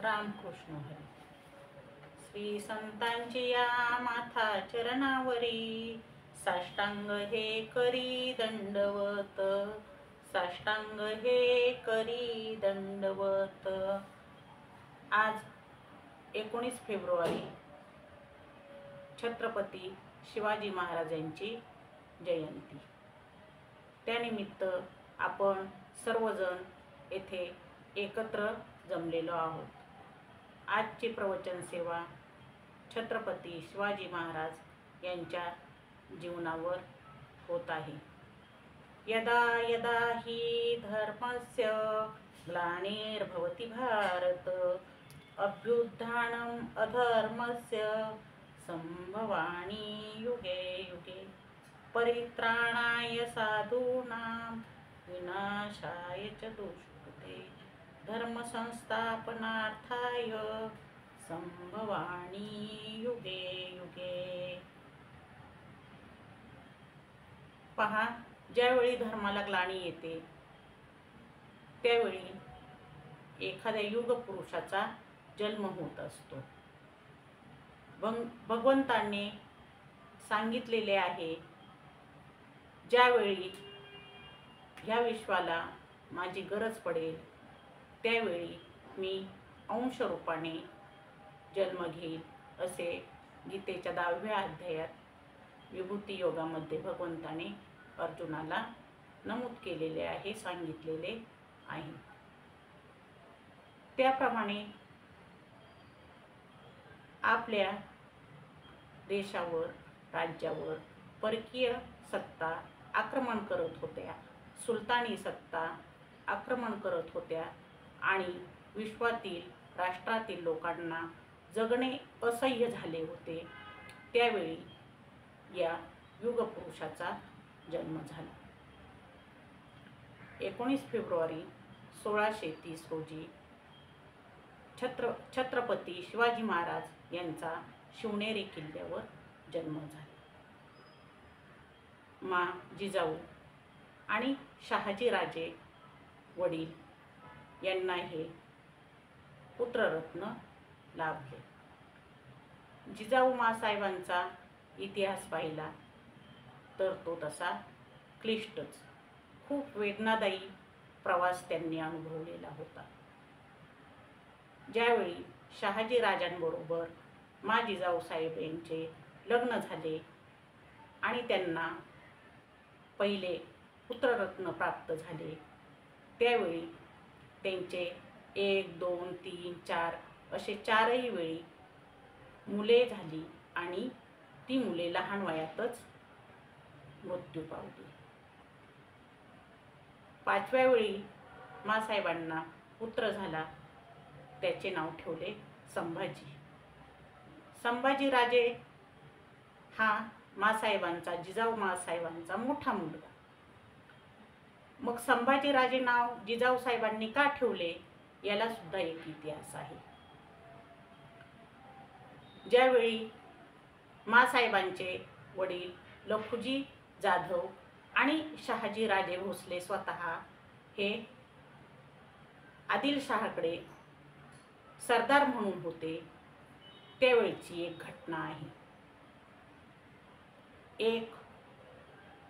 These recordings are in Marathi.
रामकृष्ण हरी. श्री संतांची या माथा चरणावरी, साष्टांग हे करी दंडवत, साष्टांग हे करी दंडवत. आज 19 फेब्रुवारी छत्रपती शिवाजी महाराजांची जयंती. त्यानिमित्त आपण सर्वजण येथे एकत्र जमलेलो आहोत. आजची प्रवचन सेवा छत्रपती शिवाजी महाराज यांच्या जीवनावर होत आहे. यदा यदा हि धर्मस्य ग्लानिर्भवति भारत, अभ्युत्थानम् अधर्मस्य संभवामि युगे युगे, परित्राणाय साधूनां विनाशाय च दुष्कृते, धर्म संस्थापनार्थाय संभवामि युगे युगे. पहा, ज्यावेळी धर्माला ग्लानी येते त्यावेळी एखाद्या युग पुरुषाचा जन्म होत असतो. भगवंतांनी सांगितलेले आहे, ज्यावेळी ह्या विश्वाला माझी गरज पडेल त्यावेळी मी अंश रूपाने जन्म घेईल, असे गीतेच्या 10व्या अध्यायात विभूती योगामध्ये भगवंताने अर्जुनाला नमूद केलेले आहे, सांगितलेले आहे. त्याप्रमाणे आपल्या देशावर, राज्यावर परकीय सत्ता आक्रमण करत होत्या, सुलतानी सत्ता आक्रमण करत होत्या आणि विश्वातील राष्ट्रातील लोकांना जगणे असह्य झाले होते. त्यावेळी या युगपुरुषाचा जन्म झाला. 19 फेब्रुवारी 1630 रोजी छत्रपती शिवाजी महाराज यांचा शिवनेरी किल्ल्यावर जन्म झाला. मा जिजाऊ आणि शहाजी राजे वडील यांना हे पुत्ररत्न लाभले. जिजाऊ मासाहेबांचा इतिहास पाहिला तर तो तसा क्लिष्टच, खूप वेदनादायी प्रवास त्यांनी अनुभवलेला होता. ज्यावेळी शहाजी राजांबरोबर मा जिजाऊ साहेब यांचे लग्न झाले आणि त्यांना पहिले पुत्ररत्न प्राप्त झाले, त्यावेळी त्यांचे 1, 2, 3, 4 असे 4ही वेळी मुले झाली आणि ती मुले लहान वयातच मृत्यू पावली. 5व्या वेळी मासाहेबांना पुत्र झाला, त्याचे नाव ठेवले संभाजी. संभाजी राजे हा मासाहेबांचा, जिजाऊ मासाहेबांचा मोठा मुलगा. मग संभाजी राजे नाव जिजाऊ साहेबांनी का ठेवले, याला सुद्धा एक इतिहास आहे. ज्यावेळी मासाहेबांचे वडील लखुजी जाधव आणि शहाजी राजे भोसले स्वतः हे आदिलशहाकडे सरदार म्हणून होते, त्यावेळची एक घटना आहे. एक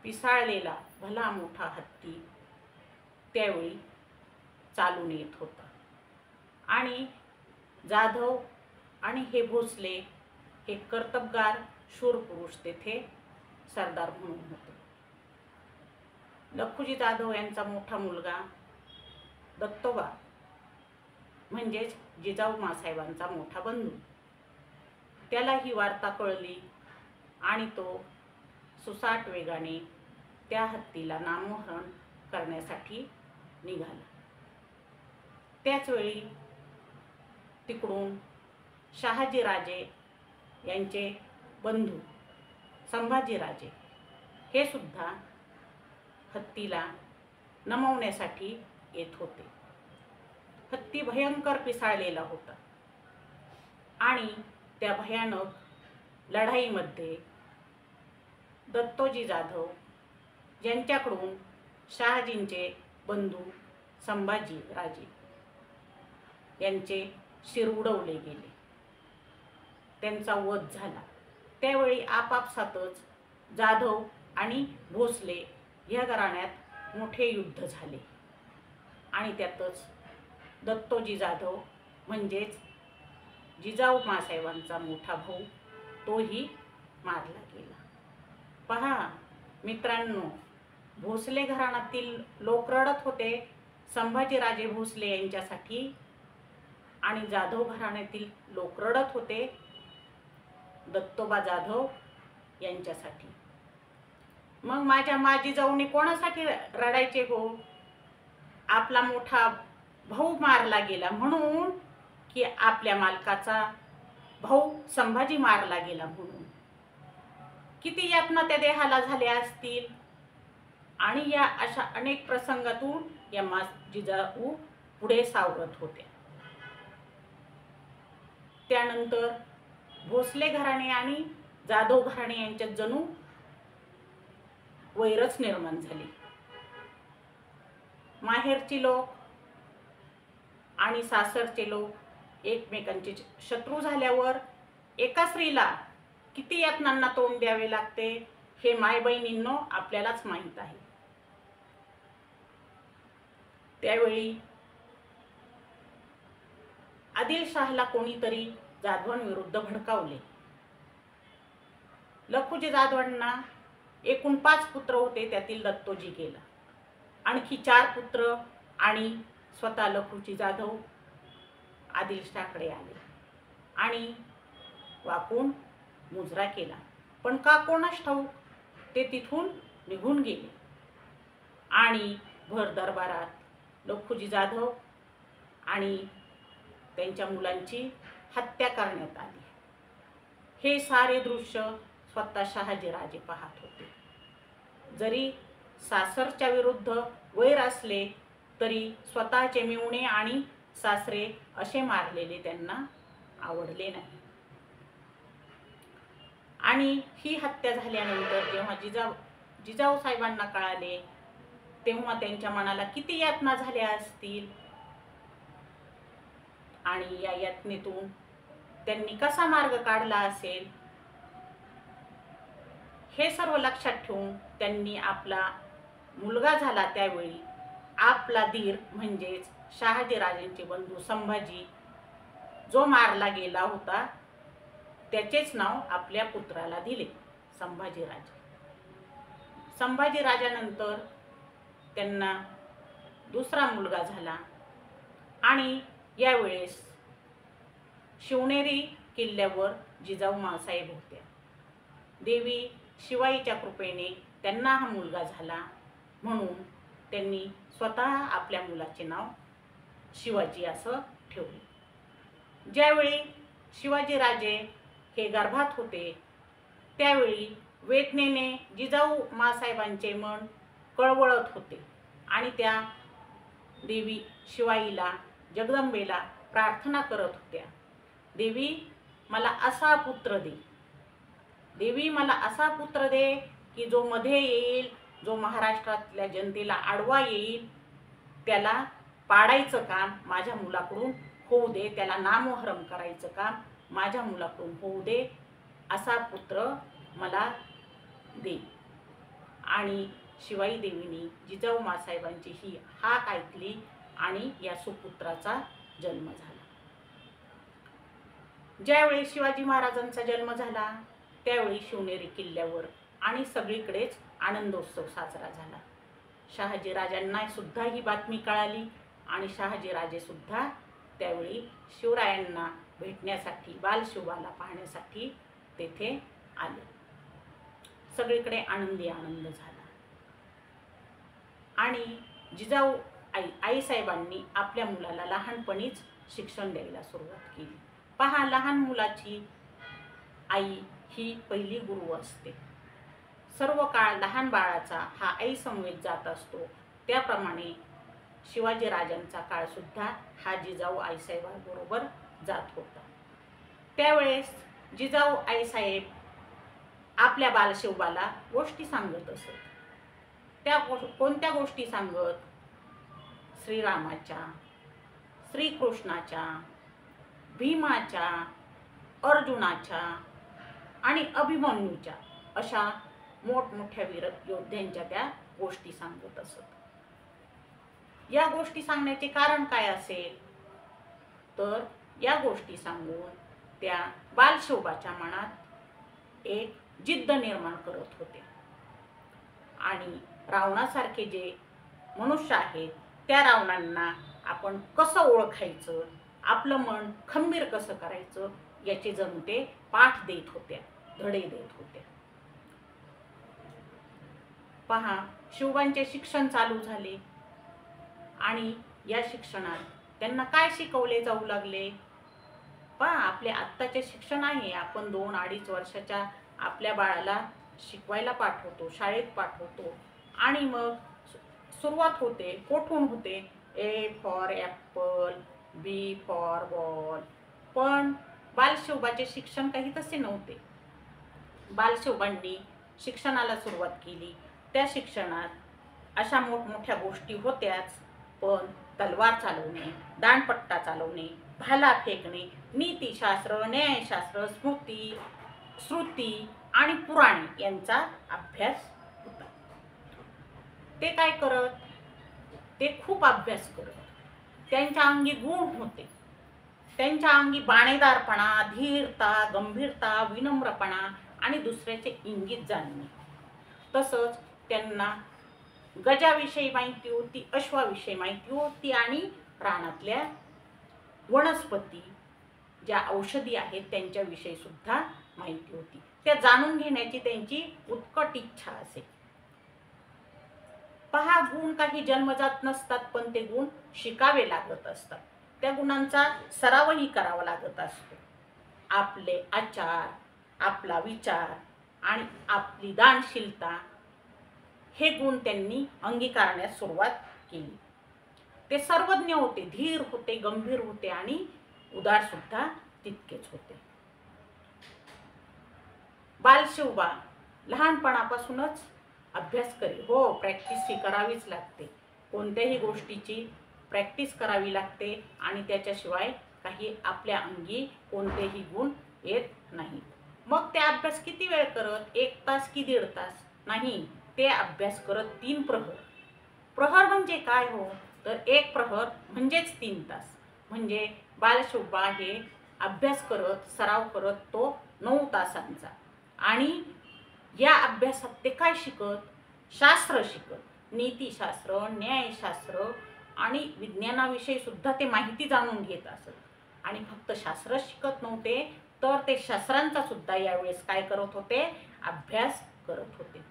पिसाळलेला भला मोठा हत्ती त्यावेळी चालून येत होता आणि जाधव आणि हे भोसले हे कर्तबगार शूर पुरुष तेथे सरदार म्हणून होते. लखुजी जाधव यांचा मोठा मुलगा दत्तोबा म्हणजेच जिजाऊ मासाहेबांचा मोठा बंधू, त्याला ही वार्ता कळली आणि तो सुसाट वेगाने त्या हत्तीला नामोहरण करण्यासाठी निघाला. त्याचवेळी तिकडून शहाजी राजे यांचे बंधू संभाजी राजे हे सुद्धा हत्तीला नमवण्यासाठी येत होते. हत्ती भयंकर पिसाळलेला होता आणि त्या भयानक लढाईमध्ये दत्तोजी जाधव यांच्याकडून शहाजींचे बंधू संभाजी राजे यांचे शिर उडवले गेले, त्यांचा वध झाला। त्यावेळी आपापसातच जाधव आणि भोसले ह्या घराण्यात मोठे युद्ध झाले आणि त्यातच दत्तोजी जाधव म्हणजेच जिजाऊ मासाहेबांचा मोठा भाऊ तोही मारला गेला। पहा मित्रांनो, भोसले घराण्यातील लोक रडत होते संभाजीराजे भोसले यांच्यासाठी आणि जाधव घराण्यातील लोक रडत होते दत्तोबा जाधव यांच्यासाठी। मग माझ्या जिजाऊने कोणासाठी रडायचे हो? आपला मोठा भाऊ मारला गेला म्हणून, की आपल्या मालकाचा भाऊ संभाजी मारला गेला म्हणून? किती यातना त्या देहाला झाल्या असतील। आणि या अशा अनेक प्रसंगातून या जिजाऊ पुढे सावरत होत्या। त्यानंतर भोसले घराणे आणि जाधव घराणे यांच्यात जणू वैरच निर्माण झाली। माहेरची लोक आणि सासरचे लोक एकमेकांचे शत्रू झाल्यावर एका स्त्रीला किती यातनांना तोंड द्यावे लागते हे माय बहिणींनो आपल्यालाच माहीत आहे। त्यावेळी आदिलशाहला कोणीतरी जाधवांविरुद्ध भडकावले। लखुजी जाधवांना एकूण 5 पुत्र होते, त्यातील दत्तोजी गेला। आणखी 4 पुत्र आणि स्वतः लखुजी जाधव आदिलशाहकडे आले आणि वाकून मुजरा केला, पण का कोणास ठाऊक ते तिथून निघून गेले आणि भर दरबारात लखुजी जाधव आणि त्यांच्या मुलांची हत्या करण्यात आली। हे सारे दृश्य स्वतः शहाजीराजे पाहत होते। जरी सासरच्या विरुद्ध वैर असले तरी स्वतःचे मेहुणे आणि सासरे असे मारलेले त्यांना आवडले नाही। आणि ही हत्या झाल्यानंतर जेव्हा जिजाऊ साहेबांना कळाले तेव्हा त्यांच्या मनाला किती यातना झाल्या असतील आणि या यातनेतून त्यांनी कसा मार्ग काढला असेल हे सर्व लक्षात ठेवून त्यांनी आपला मुलगा झाला त्यावेळी आपला दीर म्हणजेच शहाजीराजेंचे बंधू संभाजी जो मारला गेला होता त्याचेच नाव आपल्या पुत्राला दिले, संभाजीराजे। संभाजीराजानंतर त्यांना दुसरा मुलगा झाला आणि यावेळेस शिवनेरी किल्ल्यावर जिजाऊ मासाहेब होत्या। देवी शिवाईच्या कृपेने त्यांना हा मुलगा झाला म्हणून त्यांनी स्वतः आपल्या मुलाचे नाव शिवाजी असं ठेवले। ज्यावेळी शिवाजीराजे हे गर्भात होते त्यावेळी वेदनेने जिजाऊ मासाहेबांचे मन कळवळत होते आणि त्या देवी शिवाईला जगदंबेला प्रार्थना करत होत्या, देवी मला असा पुत्र दे, देवी मला असा पुत्र दे की जो मध्ये येईल, जो महाराष्ट्रातल्या जनतेला आडवा येईल, त्याला पाडायचं काम माझ्या मुलाकडून होऊ दे, त्याला नामोहरम करायचं काम माझ्या मुलाकडून होऊ दे, असा पुत्र मला दे। आणि शिवाई देवीने जिजाऊ मासाहेबांची ही हाक ऐकली आणि या सुपुत्राचा जन्म झाला। ज्यावेळी शिवाजी महाराजांचा जन्म झाला त्यावेळी शिवनेरी किल्ल्यावर आणि सगळीकडेच आनंदोत्सव साजरा झाला। शहाजीराजांना सुद्धा ही बातमी कळाली आणि शहाजीराजे सुद्धा त्यावेळी शिवरायांना भेटण्यासाठी बालशिवबाला पाहण्यासाठी तेथे आले। सगळीकडे आनंदी आनंद झाला आणि जिजाऊ आईसाहेबांनी आपल्या मुलाला लहानपणीच शिक्षण द्यायला सुरुवात केली। पहा, लहान मुलाची आई ही पहिली गुरु असते। सर्व काळ लहान बाळाचा हा आई समवेत जात असतो, त्याप्रमाणे शिवाजीराजांचा काळ सुद्धा हा जिजाऊ आईसाहेबांबरोबर जात होता। त्यावेळेस जिजाऊ आईसाहेब आपल्या बालशिवबाला गोष्टी सांगत असत। त्या कोणत्या गोष्टी सांगत? श्रीरामाच्या, श्रीकृष्णाच्या, भीमाच्या, अर्जुनाच्या आणि अभिमन्यूच्या अशा मोठमोठ्या वीर योद्ध्यांच्या त्या गोष्टी सांगत असत. या गोष्टी सांगण्याचे कारण काय असेल तर या गोष्टी सांगून त्या बालशिवबाच्या मनात एक जिद्द निर्माण करत होते आणि रावणासारखे जे मनुष्य आहेत त्या रावणांना आपण कसं ओळखायचं, आपलं मन खंबीर कसं करायचं याचे जणू ते पाठ देत होत्या, धडे देत होत्या. पहा, शिवबांचे शिक्षण चालू झाले आणि या शिक्षणात त्यांना काय शिकवले जाऊ लागले. पहा, आपले आत्ताचे शिक्षण आहे, आपण 2-2.5 वर्षाच्या आपल्या बाळाला शिकवायला पाठवतो, शाळेत पाठवतो आणि मग सुरुवात होते, कोठून होते, A for apple, B for ball. पण बालशिवबाचे शिक्षण काही तसे नव्हते. बालशिवबांनी शिक्षणाला सुरुवात केली, त्या शिक्षणात अशा मोठमोठ्या गोष्टी होत्याच, पण तलवार चालवणे, दांडपट्टा चालवणे, भाला फेकणे, नीतिशास्त्र, न्यायशास्त्र, स्मृती, श्रुती आणि पुराणे यांचा अभ्यास होता. ते काय करत, ते खूप अभ्यास करत. त्यांच्या अंगी गुण होते, त्यांच्या अंगी बाणेदारपणा, धीरता, गंभीरता, विनम्रपणा आणि दुसऱ्याचे इंगित जाणणे. तसंच त्यांना गजाविषयी माहिती होती, अश्वाविषयी माहिती होती आणि रानातल्या वनस्पती ज्या औषधी आहेत त्यांच्याविषयी सुद्धा माहिती होती. त्या जाणून घेण्याची त्यांची उत्कट इच्छा असे. पहा, गुण काही जन्मजात नसतात, पण ते गुण शिकावे लागत असतात. त्या गुणांचा सरावही करावा लागत असतो. आपले आचार, आपला विचार आणि आपली दानशीलता हे गुण त्यांनी अंगीकारण्यास सुरुवात केली. ते सर्वज्ञ होते, धीर होते, गंभीर होते आणि उदार सुद्धा तितकेच होते. बालशिवबा लहानपणापासूनच अभ्यास करी. हो, प्रॅक्टिस ही करावीच लागते. कोणत्याही गोष्टीची प्रॅक्टिस करावी लागते आणि त्याच्याशिवाय काही आपल्या अंगी कोणतेही गुण येत नाही. मग ते अभ्यास किती वेळ करत, 1 तास की 1.5 तास नाही, ते अभ्यास करत 3 प्रहर. प्रहर म्हणजे काय हो, तर 1 प्रहर म्हणजेच 3 तास. म्हणजे बालशिवबा हे अभ्यास करत, सराव करत तो 9 तासांचा. आणि या अभ्यासात ते काय शिकत, शास्त्र शिकत, नीतिशास्त्र, न्यायशास्त्र आणि विज्ञानाविषयी सुद्धा ते माहिती जाणून घेत असत. आणि फक्त शास्त्र शिकत नव्हते, तर ते शास्त्रांचा सुद्धा यावेळेस काय करत होते, अभ्यास करत होते.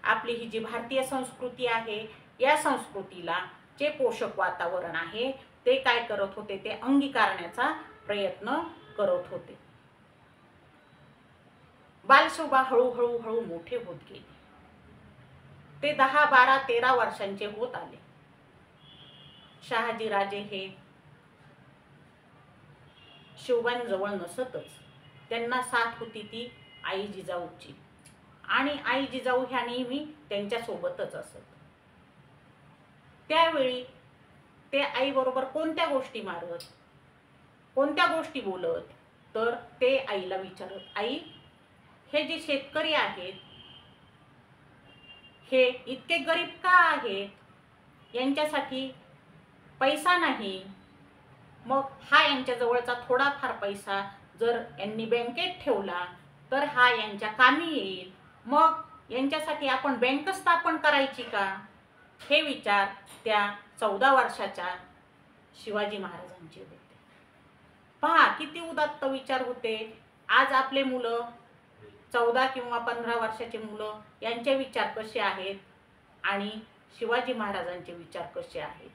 आपली ही जी भारतीय संस्कृती आहे, या संस्कृतीला जे पोषक वातावरण आहे ते काय करत होते, ते अंगीकारण्याचा प्रयत्न करत होते. बालशिवबा हळूहळू मोठे होत गेले. ते 10, 12, 13 वर्षांचे होत आले. शहाजीराजे हे शिवबांजवळ नसतच. त्यांना साथ होती ती आई जिजाऊची आणि आई जिजाऊ ह्या नेहमी त्यांच्यासोबतच असत. त्यावेळी ते आईबरोबर कोणत्या गोष्टी मारत, कोणत्या गोष्टी बोलत, तर ते आईला विचारत, आई, हे जे शेतकरी आहेत हे इतके गरीब का आहेत, यांच्यासाठी पैसा नाही, मग हा यांच्याजवळचा थोडाफार पैसा जर यांनी बँकेत ठेवला तर हा यांच्या कामी येईल, मग यांच्यासाठी आपण बँक स्थापन करायची का. हे विचार त्या 14 वर्षाच्या शिवाजी महाराजांचे होते. पहा, किती उदात्त विचार होते. आज आपले मुलं 14 किंवा 15 वर्षाचे मुलं यांचे विचार कसे आहेत आणि शिवाजी महाराजांचे विचार कसे आहेत.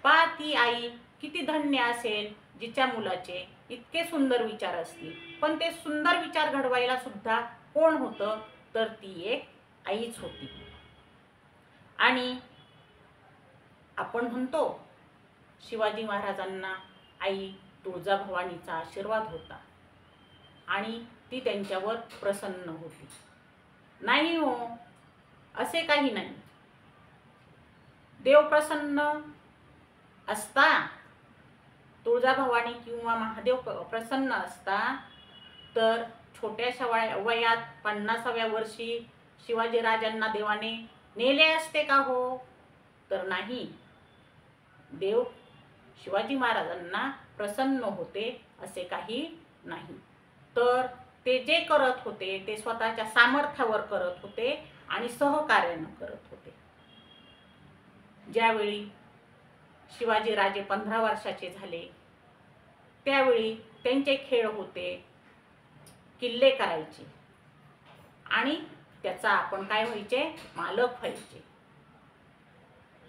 पहा, ती आई किती धन्य असेल जिच्या मुलाचे इतके सुंदर विचार असतील. पण ते सुंदर विचार घडवायला सुद्धा कोण होतं, तर ती एक आईच होती. आणि आपण म्हणतो शिवाजी महाराजांना आई तुळजाभवानीचा आशीर्वाद होता आणि ती त्यांच्यावर प्रसन्न होती. नाही हो, असे काही नाही. देव प्रसन्न असता तुळजा तुळजाभवानी किंवा महादेव प्रसन्न असता तर छोट्याशा वयात 50व्या वर्षी शिवाजीराजांना देवाने नेले असते का हो? तर नाही. देव शिवाजी महाराजांना प्रसन्न होते असे काही नाही. तर ते जे करत होते ते स्वतःच्या सामर्थ्यावर करत होते आणि सहकार्यानं करत होते. ज्यावेळी शिवाजीराजे 15 वर्षाचे झाले त्यावेळी त्यांचे खेळ होते किल्ले करायचे आणि त्याचा आपण काय व्हायचे? मालक व्हायचे.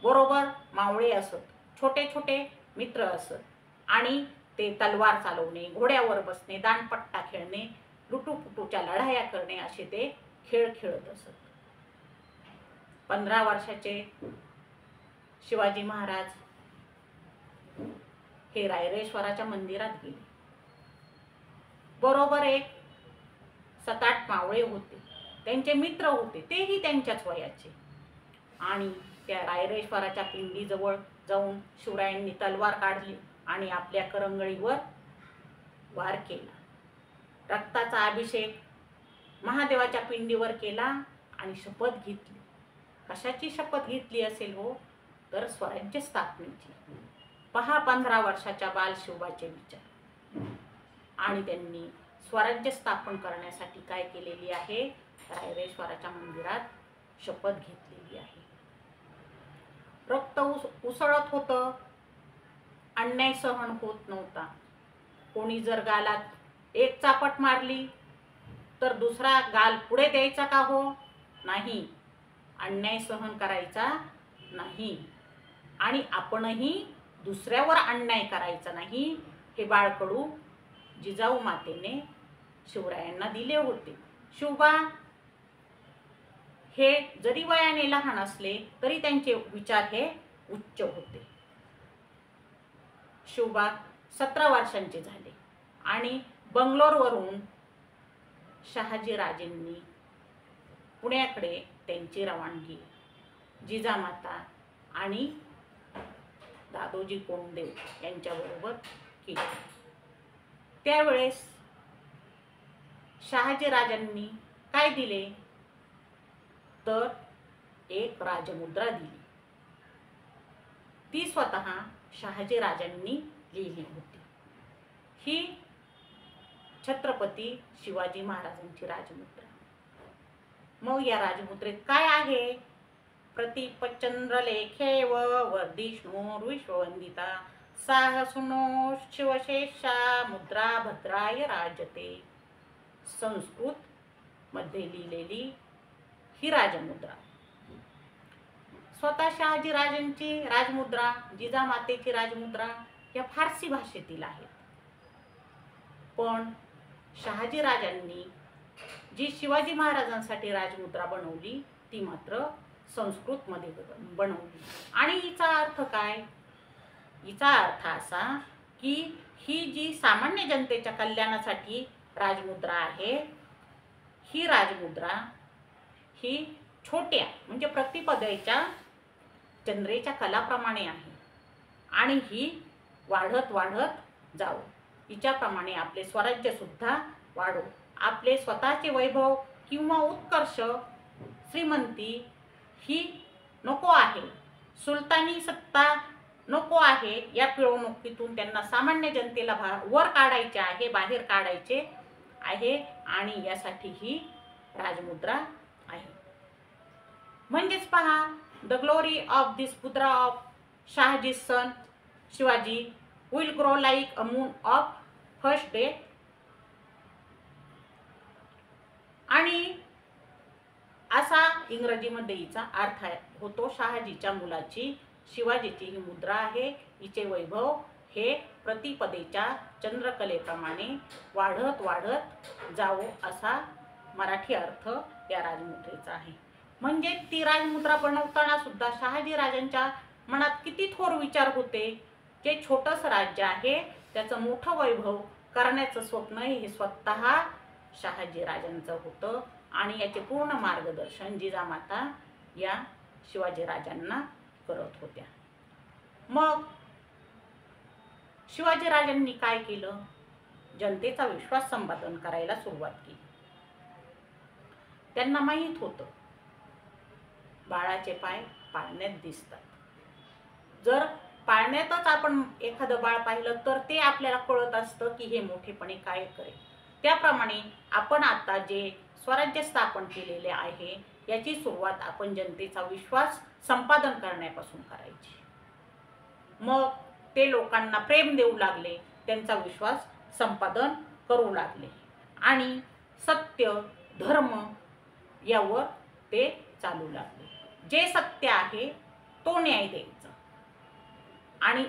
बरोबर मावळे असत, छोटे छोटे मित्र असत आणि ते तलवार चालवणे, घोड्यावर बसणे, दांडपट्टा खेळणे, लुटूपुटूच्या लढाया करणे असे ते खेळ खेळत असत. 15 वर्षाचे शिवाजी महाराज हे रायरेश्वराच्या मंदिरात गेले. बरोबर एक 7-8 मावळे होते, त्यांचे मित्र होते, तेही त्यांच्याच वयाचे. आणि त्या रायरेश्वराच्या पिंडीजवळ जाऊन शिवरायांनी तलवार काढली आणि आपल्या करंगळीवर वार केला. रक्ताचा अभिषेक महादेवाच्या पिंडीवर केला आणि शपथ घेतली. कशाची शपथ घेतली असेल हो? तर स्वराज्य स्थापनेची. पहा 15 वर्षाच्या बालशिवबाचे विचार. आणि त्यांनी स्वराज्य स्थापन करण्यासाठी काय केलेली आहे? रायरेश्वराच्या मंदिरात शपथ घेतलेली आहे. रक्त उसळत होतं, अन्याय सहन होत नव्हता. कोणी जर गालात एक चापट मारली तर दुसरा गाल पुढे द्यायचा का हो? नाही. अन्याय सहन करायचा नाही आणि आपणही दुसऱ्यावर अन्याय करायचा नाही हे बाळकडू जिजाऊ मातेने शिवरायांना दिले होते. शिवबा हे जरी वयाने लहान असले तरी त्यांचे विचार हे उच्च होते. शिवबा 17 वर्षांचे झाले आणि बंगलोरवरून शहाजीराजेंनी पुण्याकडे त्यांची रवानगी जिजामाता आणि दादोजी कोंडदेव यांच्याबरोबर केली. त्यावेळेस शहाजीराजांनी काय दिले? तर एक राजमुद्रा दिली. ती स्वतः शहाजीराजांनी लिहिली होती. ही छत्रपती शिवाजी महाराजांची राजमुद्रा. मग या राजमुद्रेत काय आहे? प्रतिपचंद्रलेखेव वर्धिष्णू विश्ववंदिता साहसुनो शिवशेषा मुद्रा भद्राय राजते. संस्कृत मध्ये लिहिलेली ही राजमुद्रा. स्वतः शहाजीराजांची राजमुद्रा, जिजामातेची राजमुद्रा या फारसी भाषेतील आहेत. पण शहाजीराजांनी जी शिवाजी महाराजांसाठी राजमुद्रा बनवली ती मात्र संस्कृत मध्ये बनवली. आणि हिचा अर्थ काय? हिचा अर्थ असा की ही जी सामान्य जनतेच्या कल्याणासाठी राजमुद्रा आहे, ही राजमुद्रा ही छोट्या म्हणजे प्रतिपदेच्या चंद्रेच्या कलाप्रमाणे आहे आणि ही वाढत वाढत जावो. हिच्याप्रमाणे आपले स्वराज्य सुद्धा वाढो. आपले स्वतःचे वैभव किंवा उत्कर्ष, श्रीमंती ही नको आहे, सुलतानी सत्ता नको आहे. या पिळवणुकीतून त्यांना सामान्य जनतेला वर काढायचे आहे, बाहेर काढायचे आहे आणि यासाठी ही राजमुद्रा आहे. म्हणजेच पहा, the glory of this mudra of Shahaji's son Shivaji will grow like a moon of first day. आणि असा इंग्रजीमध्ये हिचा अर्थ होतो. शहाजीच्या मुलाची शिवाजीची ही मुद्रा आहे. हिचे वैभव हे प्रतिपदेच्या चंद्रकलेप्रमाणे वाढत वाढत जावो असा मराठी अर्थ या राजमुद्रेचा आहे. म्हणजे ती राजमुद्रा बनवताना सुद्धा शहाजीराजांच्या मनात किती थोर विचार होते. जे छोटंसं राज्य आहे त्याचं मोठं वैभव करण्याचं स्वप्न हे स्वतः शहाजीराजांचं होतं आणि याचे पूर्ण मार्गदर्शन जिजामाता या शिवाजीराजांना करत होत्या. मग शिवाजीराजांनी काय केलं? जनतेचा विश्वास संपादन करायला सुरुवात केली. त्यांना माहीत होतं बाळाचे पाय पाळण्यात दिसतात. जर पाळण्यातच आपण एखादं बाळ पाहिलं तर ते आपल्याला कळत असतं की हे मोठेपणे काय करेल. त्याप्रमाणे आपण आता जे स्वराज्य स्थापन केलेले आहे याची सुरुवात आपण जनतेचा विश्वास संपादन करण्यापासून करायची. मग ते लोकांना प्रेम देऊ लागले, त्यांचा विश्वास संपादन करू लागले आणि सत्य धर्म यावर ते चालू लागले. जे सत्य आहे तो न्याय द्यायचा आणि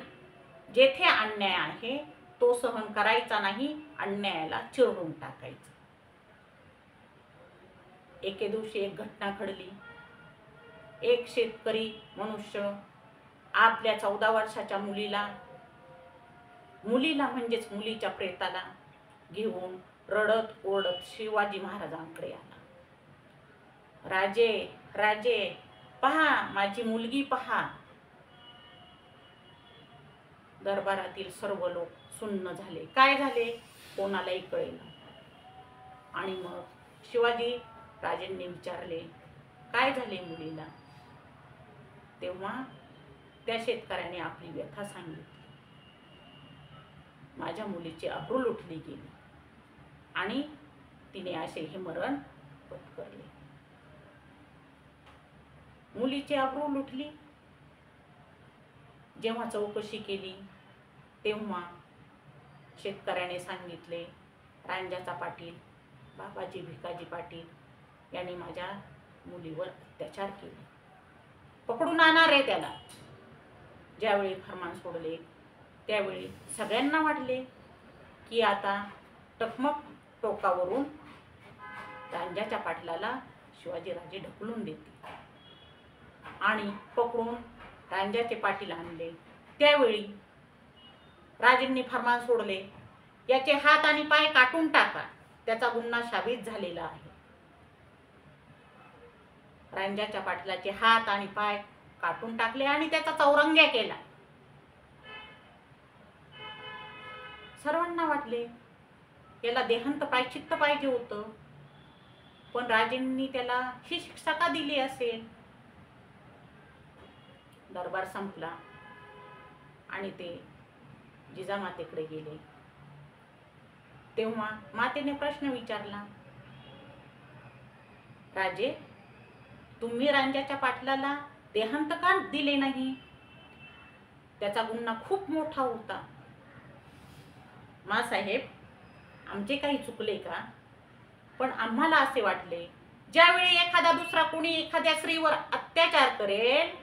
जेथे अन्याय आहे तो सहन करायचा नाही, अन्यायाला चिरडून टाकायचं. एके दिवशी एक घटना घडली. एक शेतकरी मनुष्य आपल्या 14 वर्षाच्या मुलीला म्हणजेच मुलीच्या प्रेताला घेऊन रडत ओरडत शिवाजी महाराजांकडे आला. राजे राजे पहा, माझी मुलगी पहा. दरबारातील सर्व लोक सुन्न झाले. काय झाले कोणालाही कळेना. आणि मग शिवाजी राजांनी विचारले, काय झाले मुलीला? तेव्हा त्या शेतकऱ्याने आपली व्यथा सांगितली. माझ्या मुलीची अब्रू लुटली गेली आणि तिने असे हे मरण पत्करले. मुलीची अब्रू लुटली. जेव्हा चौकशी केली तेव्हा शेतकऱ्याने सांगितले, रांजाचा पाटील बाबाजी भिकाजी पाटील यांनी माझ्या मुलीवर अत्याचार केले. पकडून आणा रे त्याला. ज्यावेळी फरमान सोडले त्यावेळी सगळ्यांना वाटले की आता टकमक टोकावरून रांजाच्या पाटलाला शिवाजीराजे ढकलून देतील आणि पकडून रांजाचे पाटील आणले. त्यावेळी राजांनी फरमान सोडले, याचे हात आणि पाय काटून टाका, त्याचा गुन्हा साबित झालेला आहे. रांजाच्या पाटलाचे हात आणि पाय काटून टाकले आणि त्याचा चौरंग्या केला. सर्वांना वाटले याला देहांत प्रायश्चित्त पाहिजे होतं, पण राजांनी त्याला ही शिक्षा का दिली असेल? दरबार संपला आणि ते जिजामातेकडे गेले. तेव्हा मातेने प्रश्न विचारला, राजे तुम्ही रांजाच्या पाटलाला देहांत का दिले नाही? त्याचा गुन्हा खूप मोठा होता. मासाहेब आमचे काही चुकले का? पण आम्हाला असे वाटले ज्यावेळी एखादा दुसरा कोणी एखाद्या स्त्रीवर अत्याचार करेल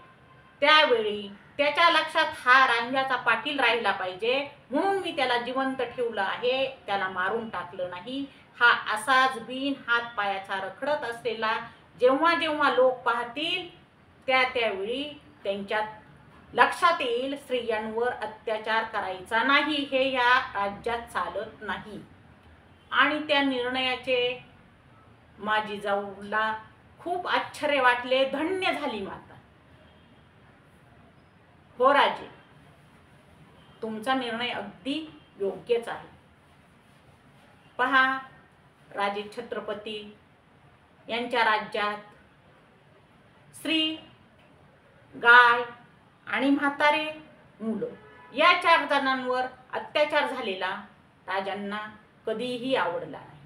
त्यावेळी त्याच्या लक्षात हा रांजाचा पाटील राहिला पाहिजे, म्हणून मी त्याला जिवंत ठेवलं आहे, त्याला मारून टाकलं नाही. हा असाच बिन हात पायाचा रखडत असलेला जेव्हा जेव्हा लोक पाहतील त्यावेळी त्यांच्यात लक्षात येईल स्त्रियांवर अत्याचार करायचा नाही, हे या राज्यात चालत नाही. आणि त्या निर्णयाचे माझी जाऊला खूप आश्चर्य वाटले. धन्य झाली माता. हो राजे, तुमचा निर्णय अगदी योग्यच आहे. पहा, राजे छत्रपती यांच्या राज्यात स्त्री, गाय आणि म्हातारे मुलं या 4 जणांवर अत्याचार झालेला राजांना कधीही आवडला नाही.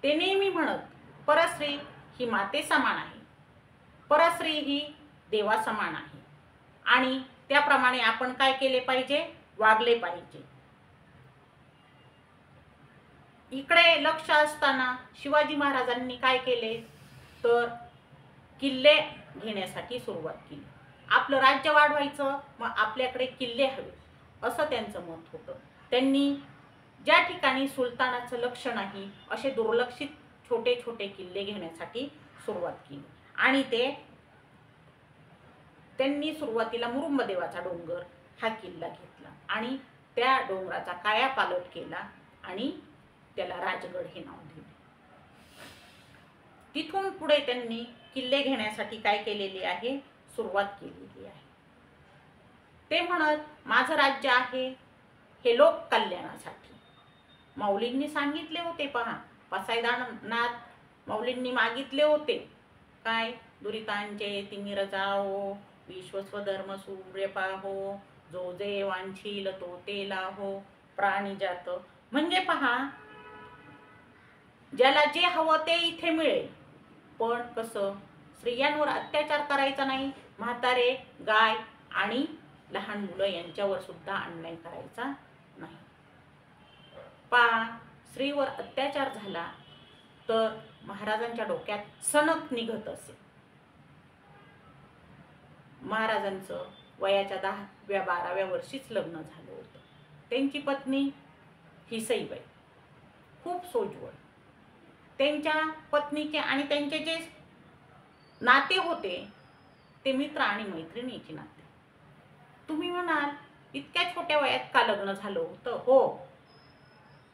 ते नेहमी म्हणत, परस्त्री ही माते समान आहे, परस्त्री ही देवा समान आहे आणि त्याप्रमाणे आपण काय केले पाहिजे? वागले पाहिजे. इकडे लक्ष असताना शिवाजी महाराजांनी काय केले तर किल्ले घेण्यासाठी सुरुवात केली. आपलं राज्य वाढवायचं, मग आपल्याकडे किल्ले हवे असं त्यांचं मत होतं. त्यांनी ज्या ठिकाणी सुलतानाचं लक्ष नाही असे दुर्लक्षित छोटे छोटे किल्ले घेण्यासाठी सुरुवात केली आणि त्यांनी सुरुवातीला मुरुंबदेवाचा डोंगर हा किल्ला घेतला आणि त्या डोंगराचा कायापालट केला आणि त्याला राजगड हे नाव दिले. तिथून पुढे त्यांनी किल्ले घेण्यासाठी काय केलेले आहे? सुरुवात केलेली आहे. ते म्हणत माझं राज्य आहे हे लोक कल्याणासाठी. माऊलींनी सांगितले होते पहा, पसायदानात माऊलींनी मागितले होते काय, दुरितांचे तिमिर जाओ, विश्वस्वधर्म सूर्य पाहो, जो जे वांछील तो ते लाहो, प्राणी जात. म्हणजे पहा, ज्याला जे हवं ते इथे मिळेल, पण कसं स्त्रियांवर अत्याचार करायचा नाही, म्हातारे, गाय आणि लहान मुलं यांच्यावर सुद्धा अन्याय करायचा नाही. पहा, स्त्रीवर अत्याचार झाला तर महाराजांच्या डोक्यात सनक निघत असे. महाराजांचं वयाच्या 10व्या-12व्या वर्षीच लग्न झालं होतं. त्यांची पत्नी ही सईबाई खूप सोज्वळ. त्यांच्या पत्नीचे आणि त्यांचे जे नाते होते ते मित्र आणि मैत्रिणीचे नाते. तुम्ही म्हणाल इतक्या छोट्या वयात का लग्न झालं होतं? हो,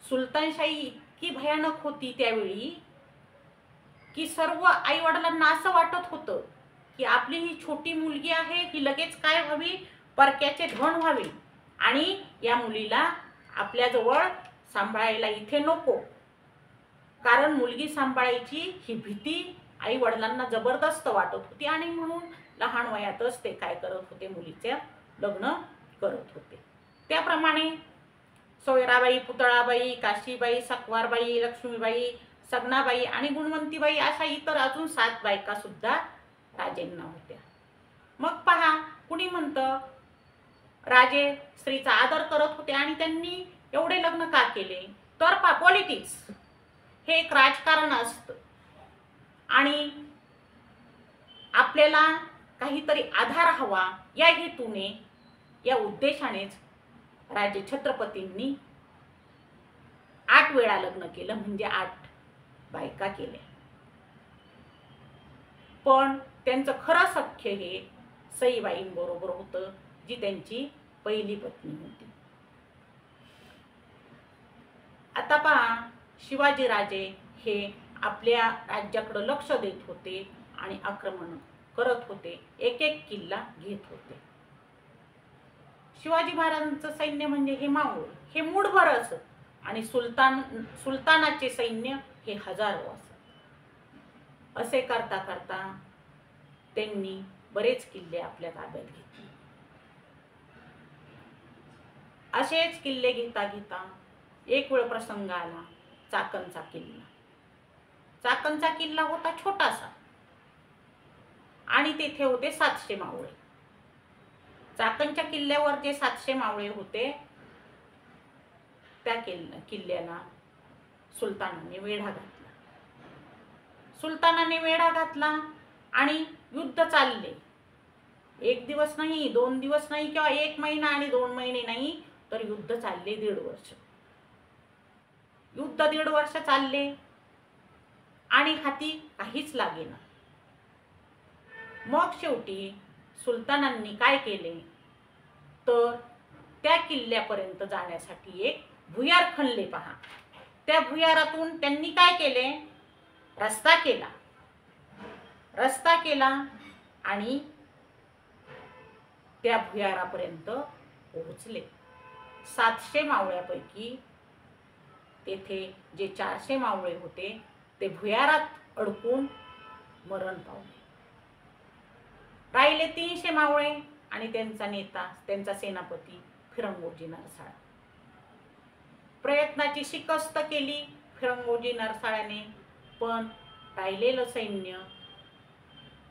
सुलतानशाही इतकी भयानक होती त्यावेळी की सर्व आई वडिलांना असं वाटत होतं की आपली ही छोटी मुलगी आहे, ही लगेच काय व्हावी, परक्याचे धन व्हावे आणि या मुलीला आपल्याजवळ सांभाळायला इथे नको. कारण मुलगी सांभाळायची ही भीती आई वडिलांना जबरदस्त वाटत होती आणि म्हणून लहान वयातच ते काय करत होते, मुलीचे लग्न करत होते. त्याप्रमाणे सोयराबाई, पुतळाबाई, काशीबाई, सकवारबाई, लक्ष्मीबाई, सगनाबाई आणि गुणवंतीबाई अशा इतर अजून 7 बायका सुद्धा राजेंना होत्या. मग पहा, कुणी म्हणतं राजे स्त्रीचा आदर करत होते आणि त्यांनी एवढे लग्न का केले? तर पॉलिटिक्स हे एक राजकारण असतं आणि आपल्याला काहीतरी आधार हवा या हेतूने, या उद्देशानेच राजे छत्रपतींनी 8 वेळा लग्न केलं, म्हणजे 8 बायका केल्या. पण त्यांचं खरं सख्य हे सईबाईंबरोबर होतं, जी त्यांची पहिली पत्नी होती. आता पहा, शिवाजी राजे हे आपल्या राज्याकडे लक्ष देत होते आणि आक्रमण करत होते, एक एक किल्ला घेत होते. शिवाजी महाराजांचं सैन्य म्हणजे हे मावळे, हे मूठभर असत आणि सुलतानाचे सैन्य हे हजारो असत. असे करता करता त्यांनी बरेच किल्ले आपल्या ताब्यात घेतले. असेच किल्ले घेता घेता एक वेळ प्रसंग आला चाकणचा किल्ला. चाकणचा किल्ला होता छोटासा आणि तेथे होते 700 मावळे. चाकणच्या किल्ल्यावर जे 700 मावळे होते त्या किल्ल्याला सुलतानाने वेढा घातला. सुलतानाने वेढा घातला आणि युद्ध चालले. 1 दिवस नाही, 2 दिवस नाही, किंवा 1 महिना आणि 2 महिने नाही, तर युद्ध चालले 1.5 वर्ष. युद्ध 1.5 वर्ष चालले आणि हाती काहीच लागेना. मग शेवटी सुलतानांनी काय केले, तर त्या किल्ल्यापर्यंत जाण्यासाठी एक भुयार खणले. पहा, त्या भुयारातून त्यांनी काय केले, रस्ता केला आणि त्या भुयारापर्यंत पोहोचले. 700 मावळ्यापैकी तेथे जे 400 मावळे होते ते भुयारात अडकून मरण पावले. राहिले 300 मावळे आणि त्यांचा नेता, त्यांचा सेनापती फिरंगोजी नरसाळा. प्रयत्नाची शिकस्त केली फिरंगोजी नरसाळ्याने, पण राहिलेलं सैन्य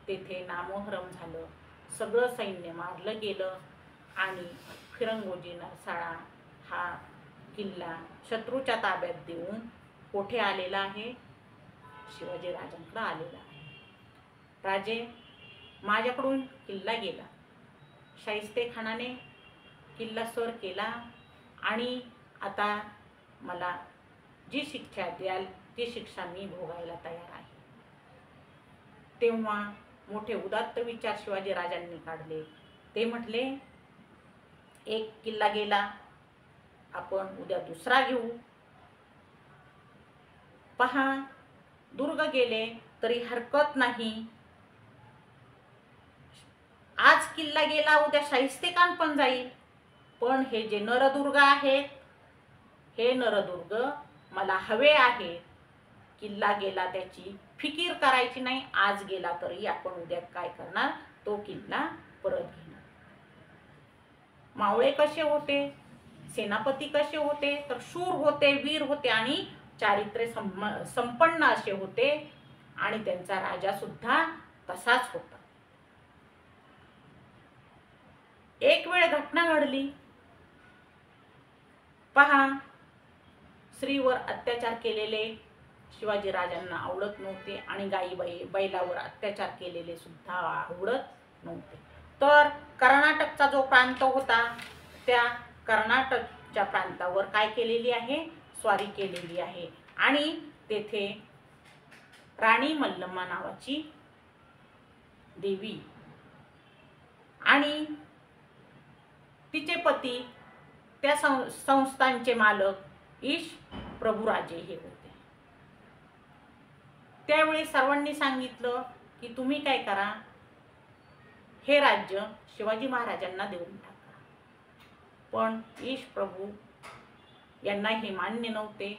तेथे नामोहरम झालं. सगळं सैन्य मारलं गेलं आणि फिरंगोजी नरसाळा हा किल्ला शत्रूच्या ताब्यात देऊन कोठे आलेला आहे, शिवाजी राजांकडे आलेला आहे. राजे, माझ्याकडून किल्ला गेला, शाहिस्तेखानाने किल्ला सर केला आणि आता मला जी शिक्षा द्याल ती शिक्षा मी भोगायला तयार आहे. तेव्हा मोठे उदात्त विचार शिवाजी राजांनी काढले. ते म्हटले, एक किल्ला गेला, आपण उद्या दुसरा घेऊ. पहा, दुर्ग गेले तरी हरकत नाही, आज किल्ला गेला उद्या शाहिस्तेखान पण जाईल, पण हे जे नरदुर्ग आहेत, हे नरदुर्ग मला हवे आहेत. किल्ला गेला त्याची फिकीर करायची नाही, आज गेला तरी आपण उद्या काय करणार, तो किल्ला परत घेणार. मावळे कसे होते, सेनापती कसे होते, तर शूर होते, वीर होते आणि चारित्र्य संपन्न असे होते. आणि त्यांचा राजा सुद्धा तसाच होता. एक वेळ घटना घडली. पहा, स्त्रीवर अत्याचार केलेले शिवाजी राजांना आवडत नव्हते आणि गाई बैलावर अत्याचार केलेले सुद्धा आवडत नव्हते. तर कर्नाटकचा जो प्रांत होता, त्या कर्नाटकच्या प्रांतावर काय केलेली आहे, स्वारी केलेली आहे. आणि तेथे राणी मल्लम्मा नावाची देवी आणि तिचे पती, त्या संस्थांचे मालक ईश प्रभुराजे हे होते. त्यावेळी सर्वांनी सांगितलं की तुम्ही काय करा, हे राज्य शिवाजी महाराजांना देऊन टाका. पण ईश प्रभू यांना हे मान्य नव्हते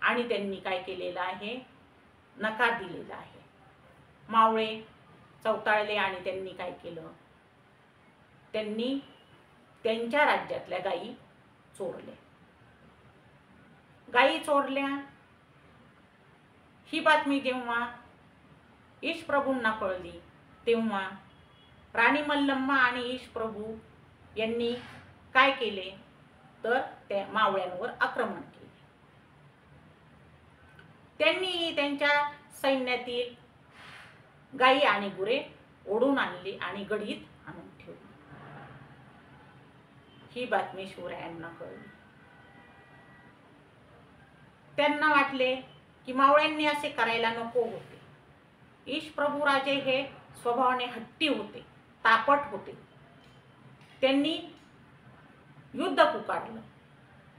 आणि त्यांनी काय केलेलं आहे, नकार दिलेला आहे. मावळे चवताळले आणि त्यांनी काय केलं, त्यांनी त्यांच्या राज्यातल्या गायी चोरल्या. गायी चोरल्या ही बातमी जेव्हा ईश प्रभूंना कळली, तेव्हा राणी मल्लम्मा आणि ईश प्रभू यांनी काय केले, तर त्या मावळ्यांवर आक्रमण केले. त्यांनी त्यांच्या सैन्यातील गायी आणि गुरे ओढून आणली आणि गडीत आणून ठेवली. ही बातमी शिवरायांना कळली. त्यांना वाटले की मावळ्यांनी असे करायला नको होते. ईश प्रभू राजे हे स्वभावाने हट्टी होते, तापट होते. त्यांनी युद्ध पुकारलं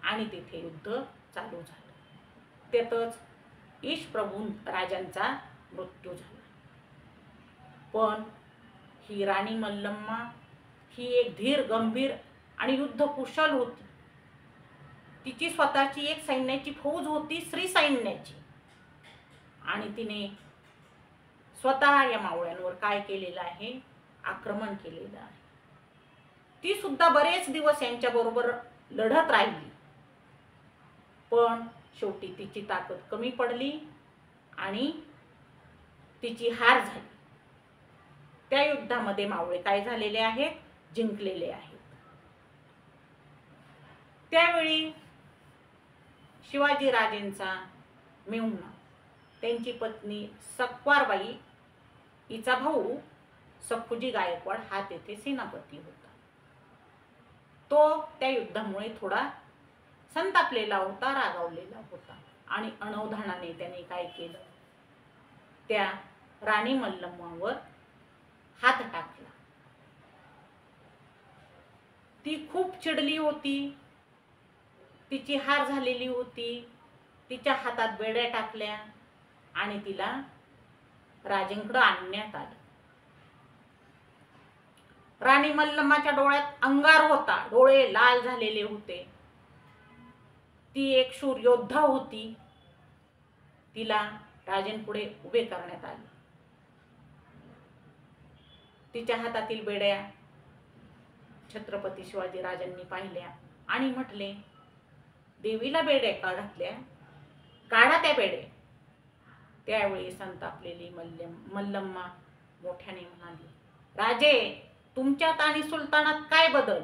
आणि तिथे युद्ध चालू झालं. त्यातच ईश प्रभू राजांचा मृत्यू झाला. पण ही राणी मल्लम्मा ही एक धीर, गंभीर आणि युद्ध कुशल होती. तिची स्वतःची एक सैन्याची फौज होती, स्त्री सैन्याची. आणि तिने स्वतः या मावळ्यांवर काय केलेलं आहे, आक्रमण केलेलं आहे. ती सुद्धा बरेच दिवस यांच्या बरोबर लढत राहिली, पण शेवटी तिची ताकद कमी पडली आणि तिची हार झाली. त्या युद्धामध्ये मावळे काय झालेले आहेत, जिंकलेले आहेत. त्यावेळी शिवाजी राजेंचा मेहुणा, त्यांची पत्नी सक्वारबाई, हिचा भाऊ सखुजी गायकवाड हा तेथे सेनापती होता. तो त्या युद्धामुळे थोडा संतापलेला होता, रागावलेला होता आणि अनवधानाने त्याने काय केलं, त्या राणी मल्लम्मावर हात टाकला. ती खूप चिडली होती, तिची हार झालेली होती. तिच्या हातात बेड्या टाकल्या आणि तिला राजेंकडे आणण्यात आलं. राणी मल्लम्माच्या डोळ्यात अंगार होता, डोळे लाल झालेले होते. ती एक शूर योद्धा होती. तिला राजेंपुढे उभे करण्यात आले. तिच्या हातातील बेड्या छत्रपती शिवाजी राजांनी पाहिल्या आणि म्हटले, देवीला बेड्या का घातल्या, काढा त्या बेड्या. त्यावेळी संतापलेली मल्लम्मा मोठ्याने म्हणाली, राजे, तुमच्यात आणि सुलतानात काय बदल,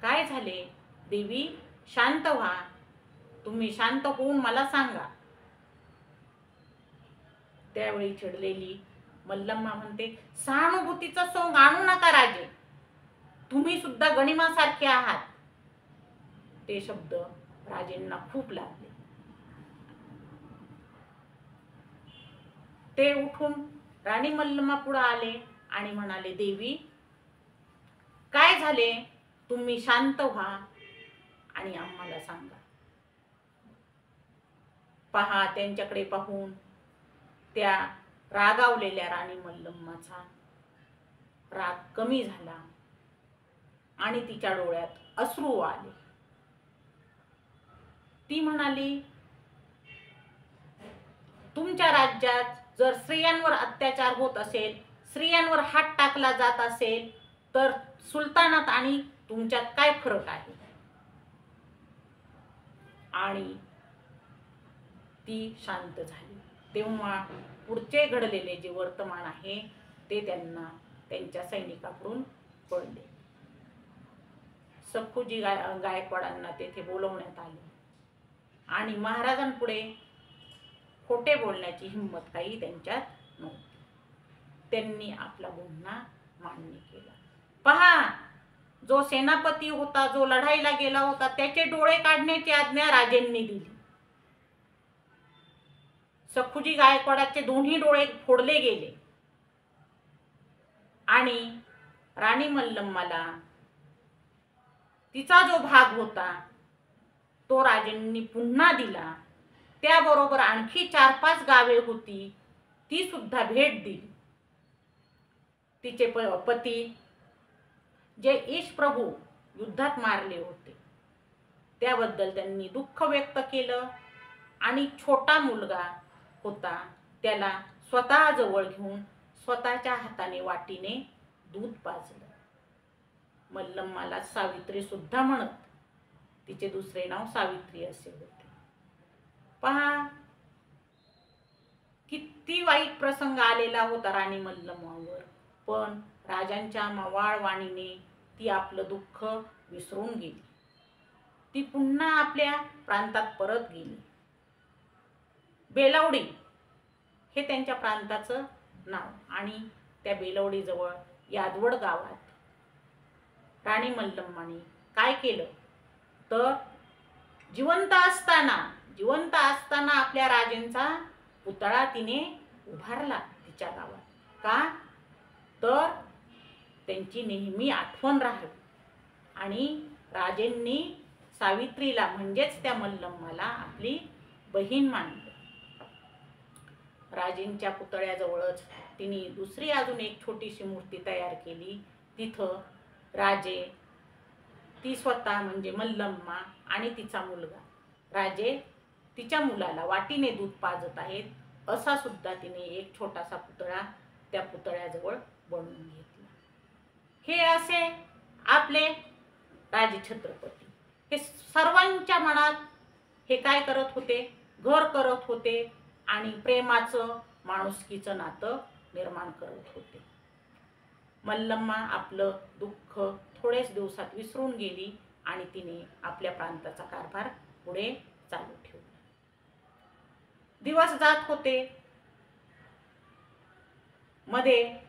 काय झाले? देवी, शांत व्हा, तुम्ही शांत होऊन मला सांगा. त्यावेळी चिडलेली मल्लम्मा म्हणते, सहानुभूतीचं सोंग आणू नका राजे, तुम्ही सुद्धा गनिमासारखे आहात. ते शब्द राजेंना खूप लागले. ते उठून राणी मल्लम्मा पुढे आले आणि म्हणाले, देवी, काय झाले, तुम्ही शांत व्हा आणि आम्हाला सांगा. त्यांच्याकडे पाहून त्या रागावलेल्या राणी मल्लम्माचा राग कमी झाला आणि तिच्या डोळ्यात अश्रू आले. ती म्हणाली, तुमच्या राज्यात जर स्त्रियांवर अत्याचार होत असेल, स्त्रियांवर हात टाकला जात असेल, तर सुलतानात आणि तुमच्यात काय फरक आहे? आणि ती शांत झाली. तेव्हा पुढचे घडलेले जे वर्तमान आहे ते त्यांना त्यांच्या सैनिकाकडून कळले. सखुजी गायकवाडांना तेथे बोलवण्यात आले आणि महाराजांपुढे खोटे बोलण्याची हिंमत काही त्यांच्यात नव्हती. त्यांनी आपला गुन्हा मान्य केला. पहा, जो सेनापती होता, जो लढाईला गेला होता, त्याचे डोळे काढण्याची आज्ञा राजेंनी दिली. सखुजी गायकवाडाचे दोन्ही डोळे फोडले गेले आणि राणी मल्लम्माला तिचा जो भाग होता तो राजेंनी पुन्हा दिला. त्याबरोबर आणखी 4-5 गावे होती, ती सुद्धा भेट दिली. तिचे पती जे ईश प्रभू युद्धात मारले होते त्याबद्दल त्यांनी दुःख व्यक्त केलं आणि छोटा मुलगा होता त्याला स्वतः जवळ घेऊन स्वतःच्या हाताने वाटीने दूध पाजलं. मल्लम्माला सावित्री सुद्धा म्हणत. तिचे दुसरे नाव सावित्री असे होते. पहा, किती वाईट प्रसंग आलेला होता राणी मल्लम्मावर, पण राजांच्या मवाळ वाणीने ती आपलं दुःख विसरून गेली. ती पुन्हा आपल्या प्रांतात परत गेली. बेलवडी हे त्यांच्या प्रांताचं नाव आणि त्या बेलवडीजवळ यादवड गावात राणी मल्लम्माने काय केलं तर जिवंत असताना आपल्या राजांचा पुतळा तिने उभारला तिच्या गावात. का तर त्यांची नेहमी आठवण राहावी आणि राजेंनी सावित्रीला म्हणजेच त्या मल्लम्माला आपली बहीण मानलं. राजेंच्या पुतळ्याजवळच तिने दुसरी अजून एक छोटीशी मूर्ती तयार केली. तिथं राजे, ती स्वतः म्हणजे मल्लम्मा आणि तिचा मुलगा, राजे तिच्या मुलाला वाटीने दूध पाजत आहेत असा सुद्धा तिने एक छोटासा पुतळा त्या पुतळ्याजवळ बनवून घेतला. हे असे आपले राजे छत्रपती हे सर्वांच्या मनात हे काय करत होते, घर करत होते आणि प्रेमाचं माणुसकीचं नातं निर्माण करत होते. मल्लम्मा आपलं दुःख थोडेच दिवसात विसरून गेली आणि तिने आपल्या प्रांताचा कारभार पुढे चालू ठेवला. दिवस जात होते. मध्ये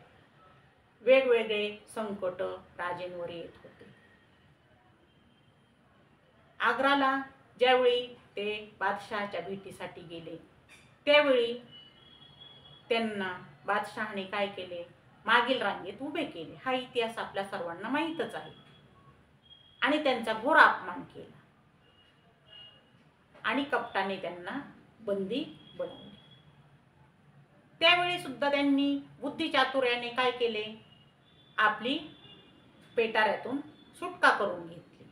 वेगवेगळे संकट राजेंवर येत होते. आग्राला ज्यावेळी ते बादशहाच्या भेटीसाठी गेले त्यावेळी त्यांना बादशहाने काय केले, मागील रांगेत उभे केले. हा इतिहास आपल्या सर्वांना माहीतच आहे. आणि त्यांचा घोर अपमान केला आणि कपटाने त्यांना बंदी बनवले. त्यावेळी सुद्धा त्यांनी बुद्धिचातुर्याने काय केले, आपली पेटाऱ्यातून सुटका करून घेतली.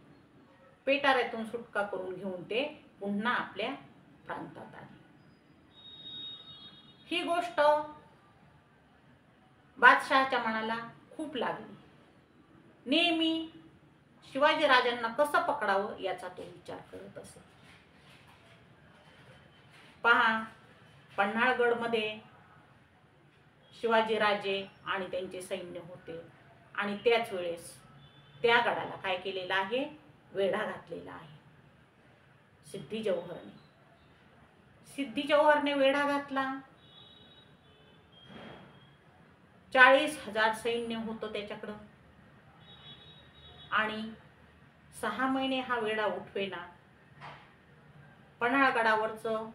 पेटाऱ्यातून सुटका करून घेऊन ते पुन्हा आपल्या प्रांतात आले. ही गोष्ट बादशहाच्या मनाला खूप लागली. नेहमी शिवाजी राजांना कसं पकडावं याचा तो विचार करत असे. पहा, पन्हाळगडमध्ये शिवाजी राजे आणि त्यांचे सैन्य होते आणि त्याच वेळेस त्या गडाला काय केलेलं आहे, वेढा घातलेला आहे सिद्धी जौहरने. सिद्धी जौहरने वेढा घातला. 40,000 सैन्य होतं त्याच्याकडं आणि 6 महिने हा वेढा उठवेना. पन्हाळगडावरचं